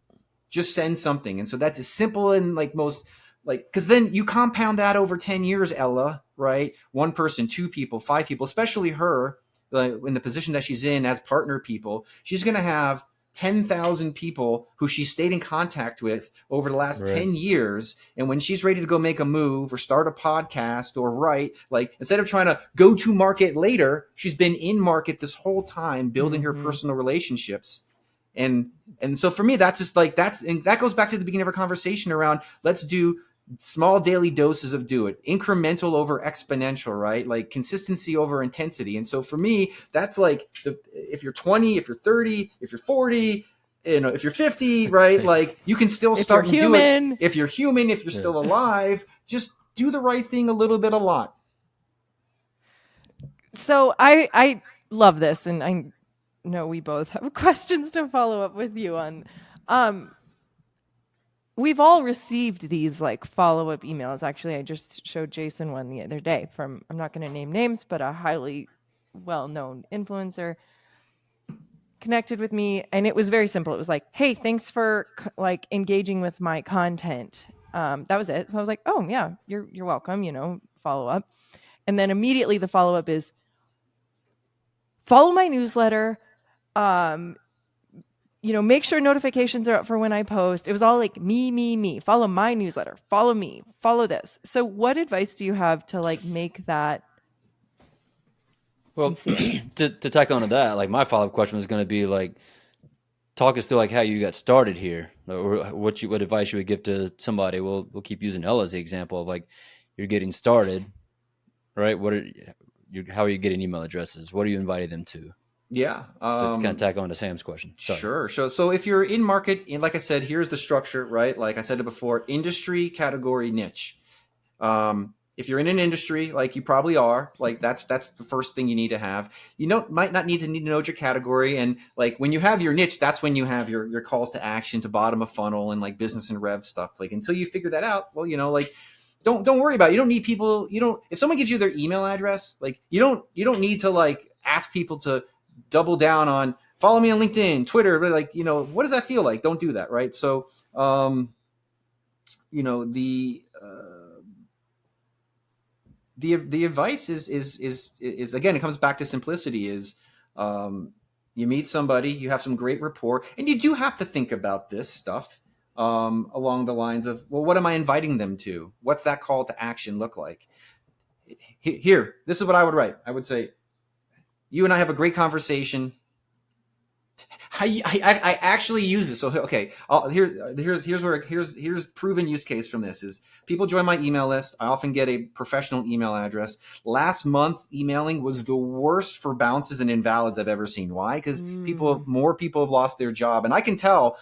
Just send something. And so that's as simple and like most, like, because then you compound that over 10 years, Ella, right? 1 person, 2 people, 5 people, especially her, in the position that she's in as partner people, she's going to have 10,000 people who she stayed in contact with over the last 10 years. And when she's ready to go make a move or start a podcast or write, like, instead of trying to go to market later, she's been in market this whole time, building her personal relationships. And so for me, that's just like, and that goes back to the beginning of our conversation around, let's do small daily doses of do it, incremental over exponential, right? Like consistency over intensity. And so for me, that's like if you're 20, if you're 30, if you're 40, if you're 50, right? Like you can still start and do it. If you're human, if you're still alive, just do the right thing a little bit, a lot. So I love this, and I know we both have questions to follow up with you on. We've all received these like follow-up emails. Actually, I just showed Jason one the other day from, I'm not going to name names, but a highly well-known influencer connected with me, and it was very simple. It was like, hey, thanks for like engaging with my content. That was it. So I was like, oh yeah, you're welcome, follow up. And then immediately the follow-up is, follow my newsletter, make sure notifications are up for when I post. It was all like me, follow my newsletter, follow me, follow this. So what advice do you have to like make that sincere? to tack onto that, like my follow-up question was going to be like, talk us through like how you got started here, or what advice you would give to somebody. We'll keep using Ella as the example of like, you're getting started, right? How are you getting email addresses? What are you inviting them to? Yeah. So to kind of tack on to Sam's question. Sorry. Sure. So if you're in market, and like I said, here's the structure, right? Like I said it before, industry, category, niche. If you're in an industry, like you probably are, like that's the first thing you need to have. Might not need to know your category. And like when you have your niche, that's when you have your calls to action, to bottom of funnel, and like business and rev stuff. Like until you figure that out, well, like don't worry about it. You don't need people. If someone gives you their email address, like you don't need to like ask people to double down on follow me on LinkedIn, Twitter, like, what does that feel like? Don't do that. Right. So, the advice is again, it comes back to simplicity is, you meet somebody, you have some great rapport, and you do have to think about this stuff, along the lines of, well, what am I inviting them to? What's that call to action look like? Here, this is what I would write. I would say, you and I have a great conversation. I actually use this. So, okay, here's proven use case from this is people join my email list. I often get a professional email address. Last month, emailing was the worst for bounces and invalids I've ever seen. Why? Because more people have lost their job. And I can tell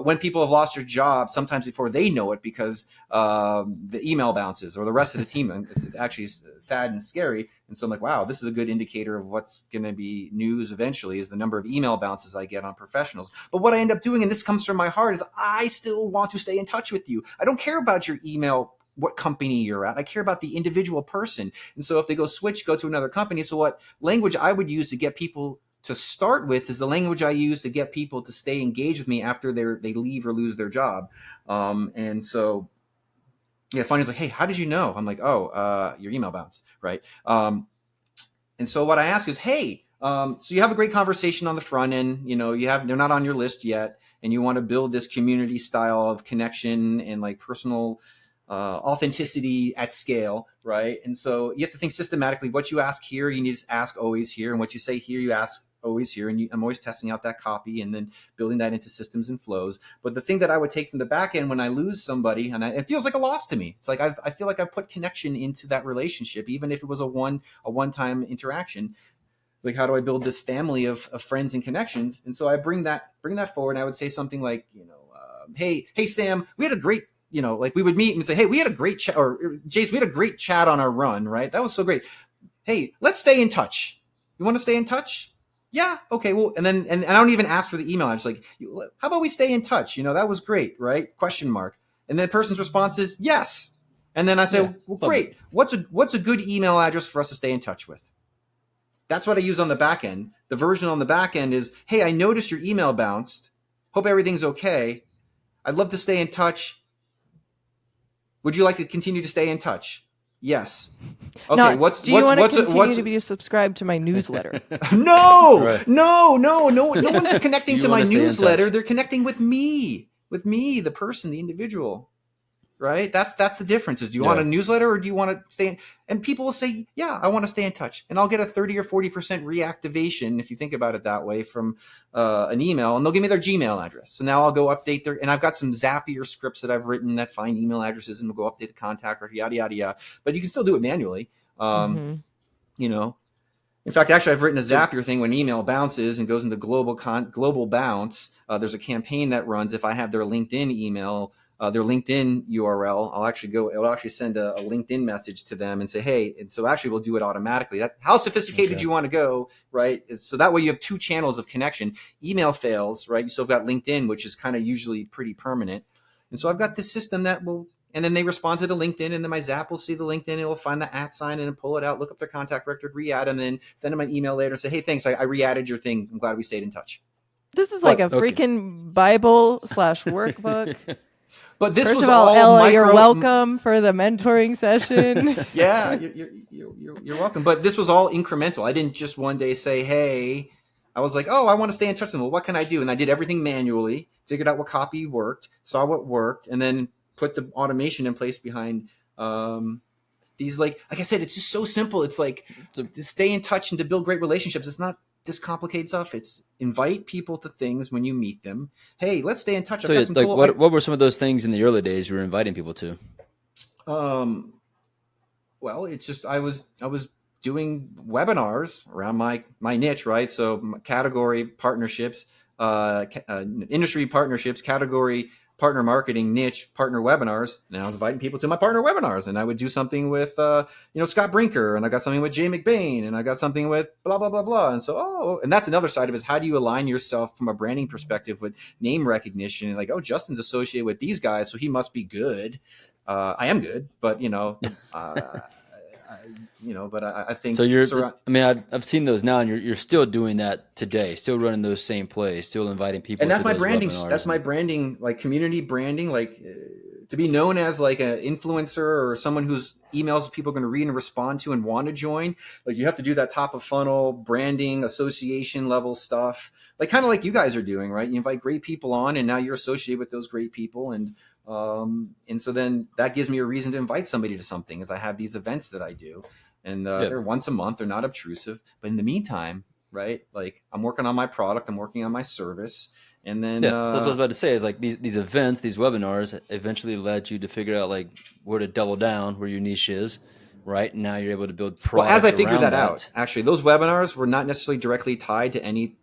when people have lost their job sometimes before they know it, because the email bounces or the rest of the team. It's actually sad and scary. And so I'm like, wow, this is a good indicator of what's going to be news eventually, is the number of email bounces I get on professionals. But what I end up doing, and this comes from my heart, is I still want to stay in touch with you. I don't care about your email, what company you're at. I care about the individual person. And so if they go to another company, so what language I would use to get people to start with is the language I use to get people to stay engaged with me after they leave or lose their job. And so, yeah, funny is like, hey, how did you know? I'm like, oh, your email bounce, right? And so what I ask is, hey, so you have a great conversation on the front end, they're not on your list yet. and you want to build this community style of connection and like personal authenticity at scale, right? And so you have to think systematically. What you ask here, you need to ask always here, and what you say here, you ask always here. And I'm always testing out that copy and then building that into systems and flows. But the thing that I would take from the back end when I lose somebody, and it feels like a loss to me. It's like I feel like I've put connection into that relationship, even if it was a one-time interaction. Like, how do I build this family of friends and connections? And so I bring that forward, and I would say something like, hey Sam, we had a great, like we would meet and say, hey, we had a great chat, or Jace, we had a great chat on our run, right? That was so great. Hey, let's stay in touch. You want to stay in touch? Yeah. Okay. Well, and then, and I don't even ask for the email. I'm just like, how about we stay in touch? That was great. Right. Question mark. And then the person's response is yes. And then I say, well, great. What's a good email address for us to stay in touch with? That's what I use on the back end. The version on the back end is, hey, I noticed your email bounced. Hope everything's okay. I'd love to stay in touch. Would you like to continue to stay in touch? Yes. Okay. Now, do you want to continue to be subscribed to my newsletter? No, Right. no one's connecting to my newsletter. They're connecting with me, the person, the individual. Right? That's the difference. Is do you want a newsletter, or do you want to stay in? And people will say, yeah, I want to stay in touch. And I'll get a 30 or 40% reactivation, if you think about it that way, from an email, and they'll give me their Gmail address. So now I'll go update and I've got some Zapier scripts that I've written that find email addresses and will go update the contact, or yada, yada, yada. But you can still do it manually. In fact, actually, I've written a Zapier thing when email bounces and goes into global bounce. There's a campaign that runs if I have their LinkedIn email, their LinkedIn URL. It'll actually send a LinkedIn message to them and say, hey, and so actually we'll do it automatically. How sophisticated you want to go, right? So that way you have two channels of connection. Email fails, right? You still got LinkedIn, which is kind of usually pretty permanent. And so I've got this system that will, and then they respond to the LinkedIn, and then my Zap will see the LinkedIn, and it will find the @ sign and then pull it out, look up their contact record, re-add, and then send them an email later and say, hey, thanks, I re-added your thing. I'm glad we stayed in touch. This is like a freaking Bible/workbook. But this First was of all, all Ella, you're welcome for the mentoring session. Yeah, you're welcome. But this was all incremental. I didn't just one day say, hey, I was like, oh, I want to stay in touch with them. Well, what can I do? And I did everything manually, figured out what copy worked, saw what worked, and then put the automation in place behind these. Like I said, it's just so simple. It's like to stay in touch and to build great relationships. It's not this complicated stuff. It's invite people to things when you meet them. Hey, let's stay in touch. So like, what were some of those things in the early days you were inviting people to? Well, it's just I was doing webinars around my niche, right? So category partnerships, industry partnerships, category partner marketing, niche partner webinars. And I was inviting people to my partner webinars, and I would do something with Scott Brinker, and I got something with Jay McBain, and I got something with blah blah blah blah. And so and that's another side of it, is how do you align yourself from a branding perspective with name recognition? Like, oh, Justin's associated with these guys, so he must be good. I am good, but but I think so. I've seen those now, and you're still doing that today, still running those same plays, still inviting people. And that's to my those branding. webinars. That's my branding, like community branding, like to be known as like an influencer or someone whose emails people are going to read and respond to and want to join. Like you have to do that top of funnel branding, association level stuff, like kind of like you guys are doing, right? You invite great people on, and now you're associated with those great people, and so then that gives me a reason to invite somebody to something, as I have these events that I do. And they're once a month. They're not obtrusive. But in the meantime, right, like I'm working on my product. I'm working on my service. And then so that's what I was about to say, is like these events, these webinars eventually led you to figure out like where to double down, where your niche is, right? And now you're able to build products. Well, as I figured that out, actually, those webinars were not necessarily directly tied to any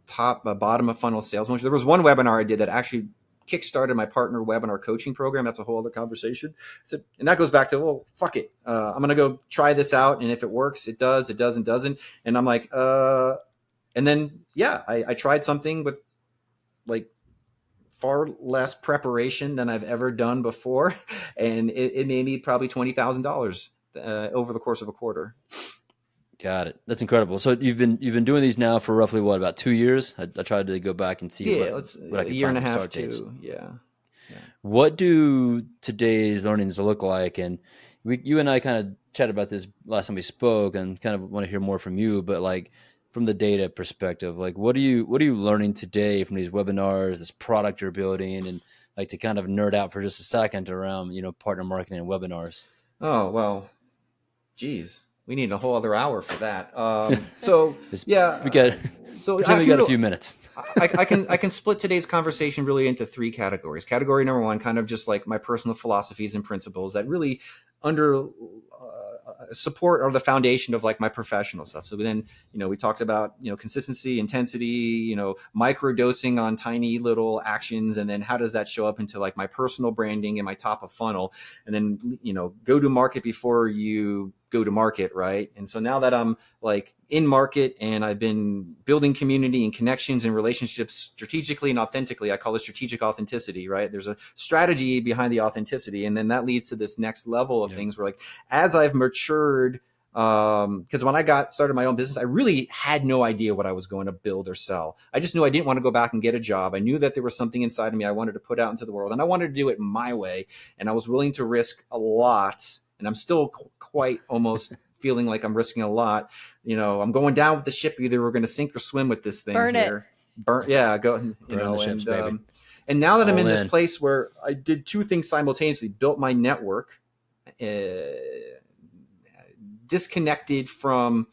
bottom of funnel sales motion. There was one webinar I did that actually kickstarted my partner webinar coaching program. That's a whole other conversation. So, and that goes back to, well, fuck it. I'm going to go try this out. And if it works, it does, it doesn't. And I'm like, and then, I tried something with like far less preparation than I've ever done before. And it made me probably $20,000 over the course of a quarter. Got it. That's incredible. So you've been doing these now for roughly about 2 years? I tried to go back and see what I could a year find and a half dates. too. Yeah. What do today's learnings look like? And you and I kind of chatted about this last time we spoke, and kind of want to hear more from you. But like, from the data perspective, like what are you learning today from these webinars, this product you're building, and like to kind of nerd out for just a second around, partner marketing and webinars? Oh, well, geez, we need a whole other hour for that. So Just, we yeah, got so pretend I we can got a go, few minutes. I can split today's conversation really into three categories. Category number one, kind of just like my personal philosophies and principles that really under support or the foundation of like my professional stuff. So then, we talked about, consistency, intensity, micro dosing on tiny little actions. And then how does that show up into like my personal branding and my top of funnel? And then, go to market before you go to market. Right. And so now that I'm like in market and I've been building community and connections and relationships strategically and authentically, I call it strategic authenticity, right? There's a strategy behind the authenticity. And then that leads to this next level of things where like, as I've matured, because when I started my own business, I really had no idea what I was going to build or sell. I just knew I didn't want to go back and get a job. I knew that there was something inside of me I wanted to put out into the world, and I wanted to do it my way. And I was willing to risk a lot, and I'm still quite almost feeling like I'm risking a lot. I'm going down with the ship. Either we're going to sink or swim with this thing Burn here. Yeah, go. Burn the ships, baby. And now that I'm All in this in. place where I did two things simultaneously, built my network, disconnected from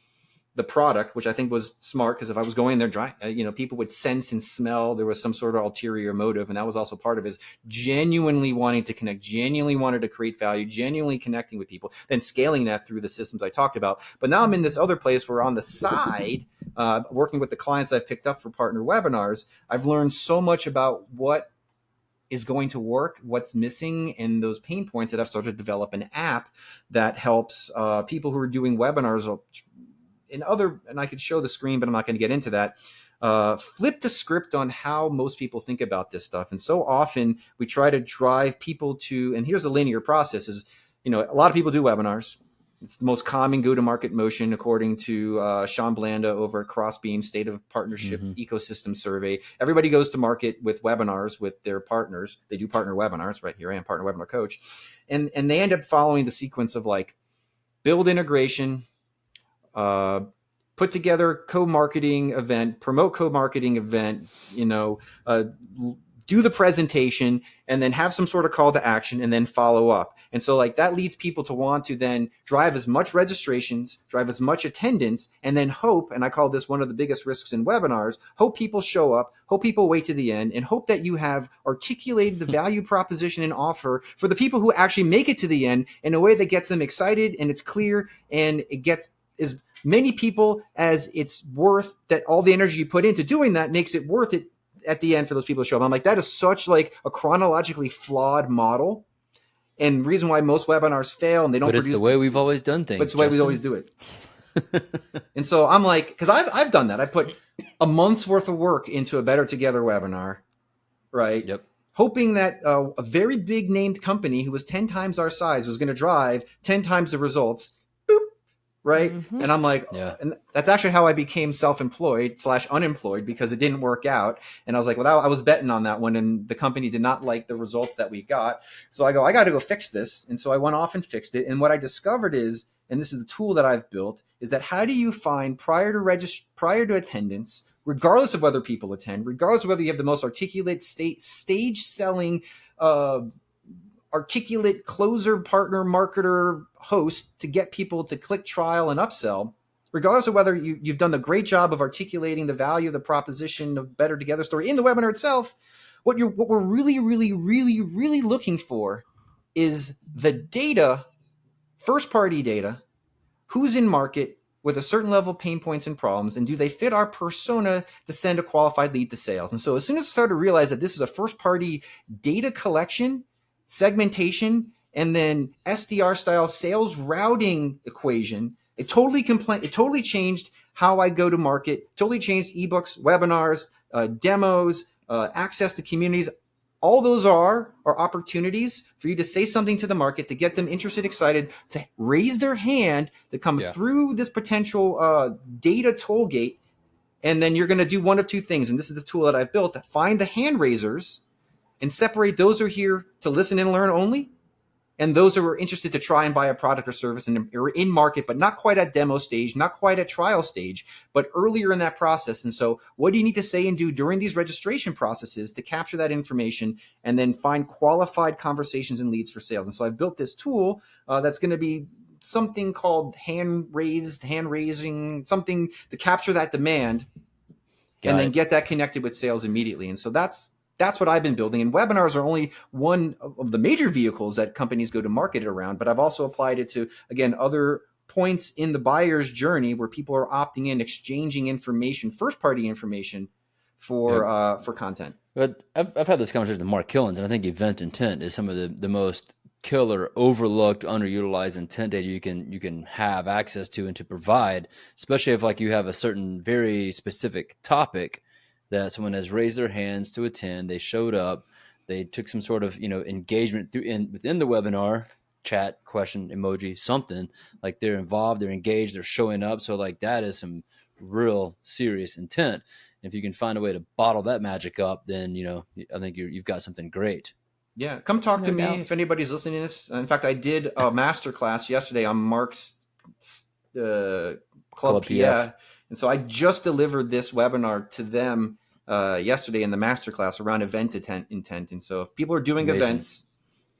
the product, which I think was smart, because if I was going there dry, people would sense and smell there was some sort of ulterior motive. And that was also part of his genuinely wanting to connect, genuinely wanted to create value, genuinely connecting with people, then scaling that through the systems I talked about. But now I'm in this other place where on the side, working with the clients I've picked up for partner webinars, I've learned so much about what is going to work, what's missing, and those pain points that I've started to develop an app that helps people who are doing webinars and I could show the screen, but I'm not going to get into that. Flip the script on how most people think about this stuff. And so often we try to drive people to, and here's the linear process is, a lot of people do webinars. It's the most common go-to-market motion, according to Sean Blanda over at Crossbeam State of Partnership Ecosystem Survey. Everybody goes to market with webinars with their partners. They do partner webinars. Right here I am, partner webinar coach. And they end up following the sequence of like build integration, put together co-marketing event, promote co-marketing event, do the presentation, and then have some sort of call to action, and then follow up. And so like that leads people to want to then drive as much registrations, drive as much attendance, and then hope, and I call this one of the biggest risks in webinars, hope people show up, hope people wait to the end, and hope that you have articulated the value proposition and offer for the people who actually make it to the end in a way that gets them excited and it's clear and it gets as many people as it's worth, that all the energy you put into doing that makes it worth it at the end for those people to show up. I'm like, that is such like a chronologically flawed model, and the reason why most webinars fail and they don't. But it's the way we've always done things. But it's the way we always do it. And so I'm like, because I've done that. I put a month's worth of work into a Better Together webinar, right? Yep. Hoping that a very big named company who was 10 times our size was going to drive 10 times the results. Right. Mm-hmm. And I'm like, and that's actually how I became self-employed / unemployed, because it didn't work out. And I was like, well, I was betting on that one, and the company did not like the results that we got. So I got to go fix this. And so I went off and fixed it. And what I discovered is, and this is the tool that I've built, is that how do you find prior to attendance, regardless of whether people attend, regardless of whether you have the most articulate stage selling, articulate closer, partner, marketer, host to get people to click, trial, and upsell, regardless of whether you've done the great job of articulating the value of the proposition of Better Together story in the webinar itself. What we're really, really, really, really looking for is the data, first party data, who's in market with a certain level of pain points and problems, and do they fit our persona to send a qualified lead to sales? And so as soon as I started to realize that this is a first party data collection, segmentation, and then SDR style sales routing equation, it totally changed how I go to market, totally changed ebooks, webinars, demos, access to communities. All those are opportunities for you to say something to the market, to get them interested, excited, to raise their hand, to come through this potential data toll gate. And then you're going to do one of two things. And this is the tool that I've built to find the hand raisers and separate those who are here to listen and learn only, and those who are interested to try and buy a product or service and are in market, but not quite at demo stage, not quite at trial stage, but earlier in that process. And so what do you need to say and do during these registration processes to capture that information and then find qualified conversations and leads for sales? And so I've built this tool that's going to be something called hand raising, something to capture that demand and then get that connected with sales immediately. And so that's what I've been building. And webinars are only one of the major vehicles that companies go to market it around. But I've also applied it to, again, other points in the buyer's journey where people are opting in, exchanging information, first-party information for content. But I've had this conversation with Mark Killens, and I think event intent is some of the most killer, overlooked, underutilized intent data you can have access to and to provide, especially if like you have a certain very specific topic that someone has raised their hands to attend, they showed up, they took some sort of engagement within the webinar, chat, question, emoji, something, like they're involved, they're engaged, they're showing up. So like that is some real serious intent. If you can find a way to bottle that magic up, then I think you've got something great. Yeah, come talk to me doubt. if anybody's listening to this. In fact, I did a masterclass yesterday on Mark's Club PF. And so I just delivered this webinar to them yesterday in the masterclass around event intent. And so if people are doing events,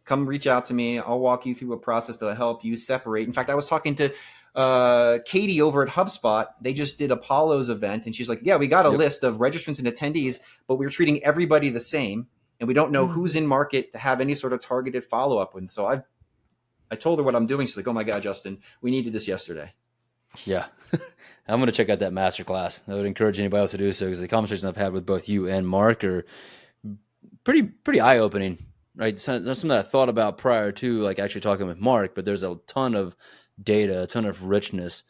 come reach out to me. I'll walk you through a process that'll help you separate. In fact, I was talking to Katie over at HubSpot. They just did Apollo's event, and she's like, yeah, we got a list of registrants and attendees, but we're treating everybody the same. And we don't know who's in market to have any sort of targeted follow-up with. So I told her what I'm doing. She's like, oh my God, Justin, we needed this yesterday. Yeah. I'm going to check out that masterclass. I would encourage anybody else to do so, because the conversations I've had with both you and Mark are pretty eye-opening, right? That's something that I thought about prior to like actually talking with Mark, but there's a ton of data, a ton of richness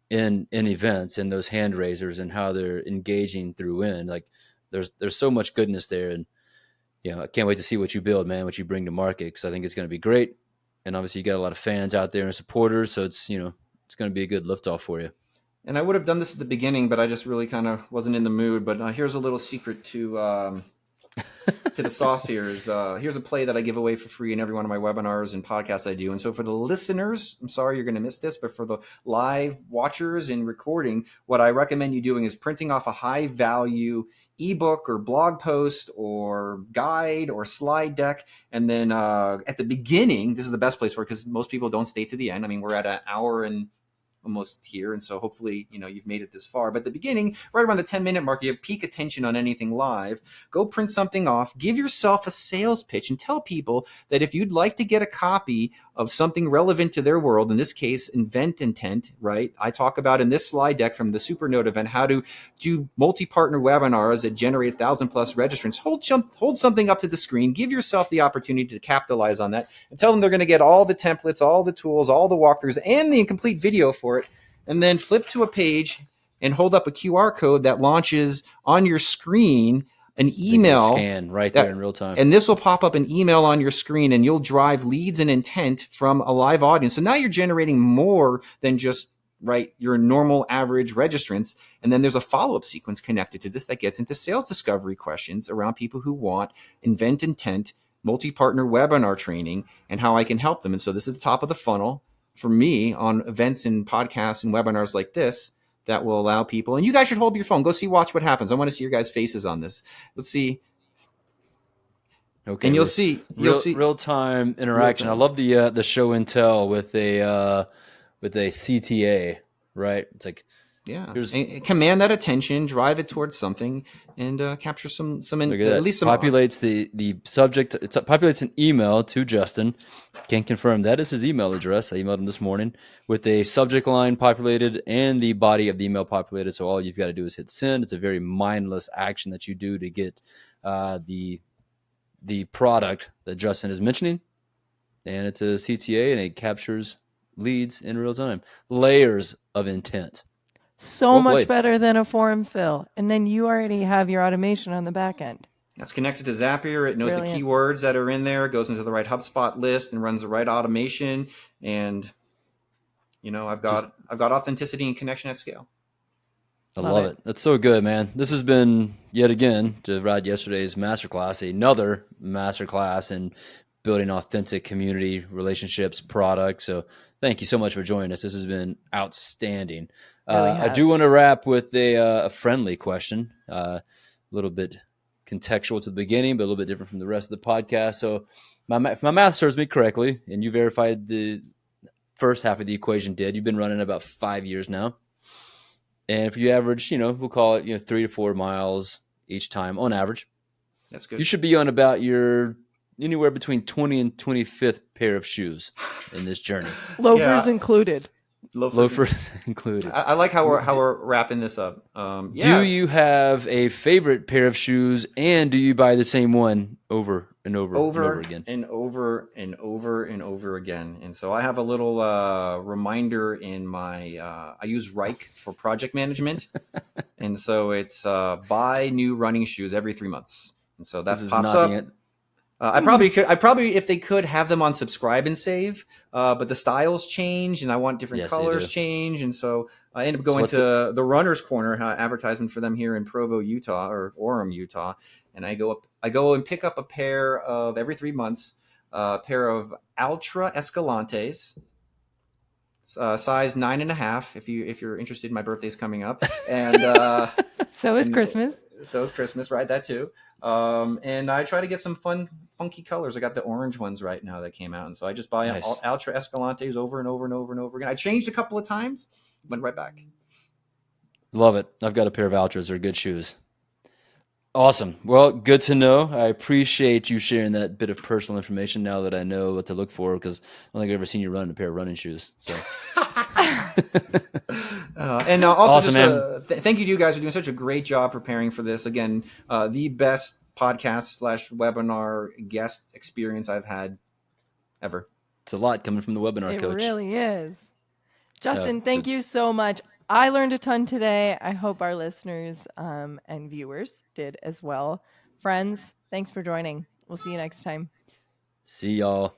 in events and those hand raisers and how they're engaging through in. Like there's so much goodness there. And I can't wait to see what you build, man, what you bring to market, because I think it's going to be great. And obviously you got a lot of fans out there and supporters, so it's it's going to be a good liftoff for you. And I would have done this at the beginning, but I just really kind of wasn't in the mood. But here's a little secret to the sauciers. Here's a play that I give away for free in every one of my webinars and podcasts I do. And so for the listeners, I'm sorry you're going to miss this, but for the live watchers and recording, what I recommend you doing is printing off a high value ebook or blog post or guide or slide deck. And then at the beginning, this is the best place for it because most people don't stay to the end. I mean, we're at an hour and almost here. And so hopefully, you've made it this far. But at the beginning, right around the 10-minute mark, you have peak attention on anything live. Go print something off, give yourself a sales pitch, and tell people that if you'd like to get a copy of something relevant to their world, in this case, event intent, right? I talk about in this slide deck from the Supernote event, how to do multi-partner webinars that generate 1,000+ registrants. Hold something up to the screen, give yourself the opportunity to capitalize on that, and tell them they're going to get all the templates, all the tools, all the walkthroughs, and the incomplete video for it. And then flip to a page and hold up a QR code that launches on your screen an email scan right there in real time. And this will pop up an email on your screen, and you'll drive leads and intent from a live audience. So now you're generating more than just your normal average registrants. And then there's a follow-up sequence connected to this that gets into sales discovery questions around people who want event intent, multi-partner webinar training, and how I can help them. And so this is the top of the funnel for me on events and podcasts and webinars like this that will allow people. And you guys should hold your phone. Watch what happens. I want to see your guys' faces on this. Let's see. Okay. And you'll see real time interaction. Real time. I love the show and tell with a CTA, right? It's like, and command that attention, drive it towards something, and capture some at least some. Populates the subject. It populates an email to Justin. Can confirm that is his email address. I emailed him this morning with a subject line populated and the body of the email populated. So all you've got to do is hit send. It's a very mindless action that you do to get the product that Justin is mentioning, and it's a CTA, and it captures leads in real time. Layers of intent. So much better than a form fill. And then you already have your automation on the back end. That's connected to Zapier. It knows the keywords that are in there, goes into the right HubSpot list, and runs the right automation. And I've got authenticity and connection at scale. I love it. That's so good, man. This has been, yet again, to ride yesterday's masterclass, another masterclass in building authentic community relationships, products. So thank you so much for joining us. This has been outstanding. Really I has. do want to wrap with a friendly question, a little bit contextual to the beginning, but a little bit different from the rest of the podcast. So if my math serves me correctly, and you verified the first half of the equation you've been running about 5 years now. And if you average, we'll call it, 3 to 4 miles each time on average, That's good. you should be on about your anywhere between 20 and 25th pair of shoes in this journey. Loafers included. Loafers included. I like how we're wrapping this up. Do you have a favorite pair of shoes, and do you buy the same one over and over again? And over and over and over again. And so I have a little reminder in my. I use Reich for project management, and so it's buy new running shoes every 3 months. And so that pops up. I probably, if they could, have them on subscribe and save, but the styles change, and I want different colors change, and so I end up going to the Runner's Corner advertisement for them here in Provo, Utah, or Orem, Utah, and I go and pick up a pair of every 3 months, a pair of Ultra Escalantes, size 9.5. If you're interested, my birthday's coming up, and so is Christmas. So is Christmas, right? That too. And I try to get some funky colors. I got the orange ones right now that came out, and so I just buy Ultra Escalantes over and over and over and over again. I changed a couple of times, went right back. Love it. I've got a pair of Ultras. They're good shoes. Awesome. Well, good to know. I appreciate you sharing that bit of personal information now that I know what to look for, because I don't think I've ever seen you run in a pair of running shoes. So. And also, awesome, thank you to you guys for doing such a great job preparing for this. Again, the best podcast / webinar guest experience I've had ever. It's a lot coming from the webinar coach. It really is. Justin, thank you so much. I learned a ton today. I hope our listeners and viewers did as well. Friends, thanks for joining. We'll see you next time. See y'all.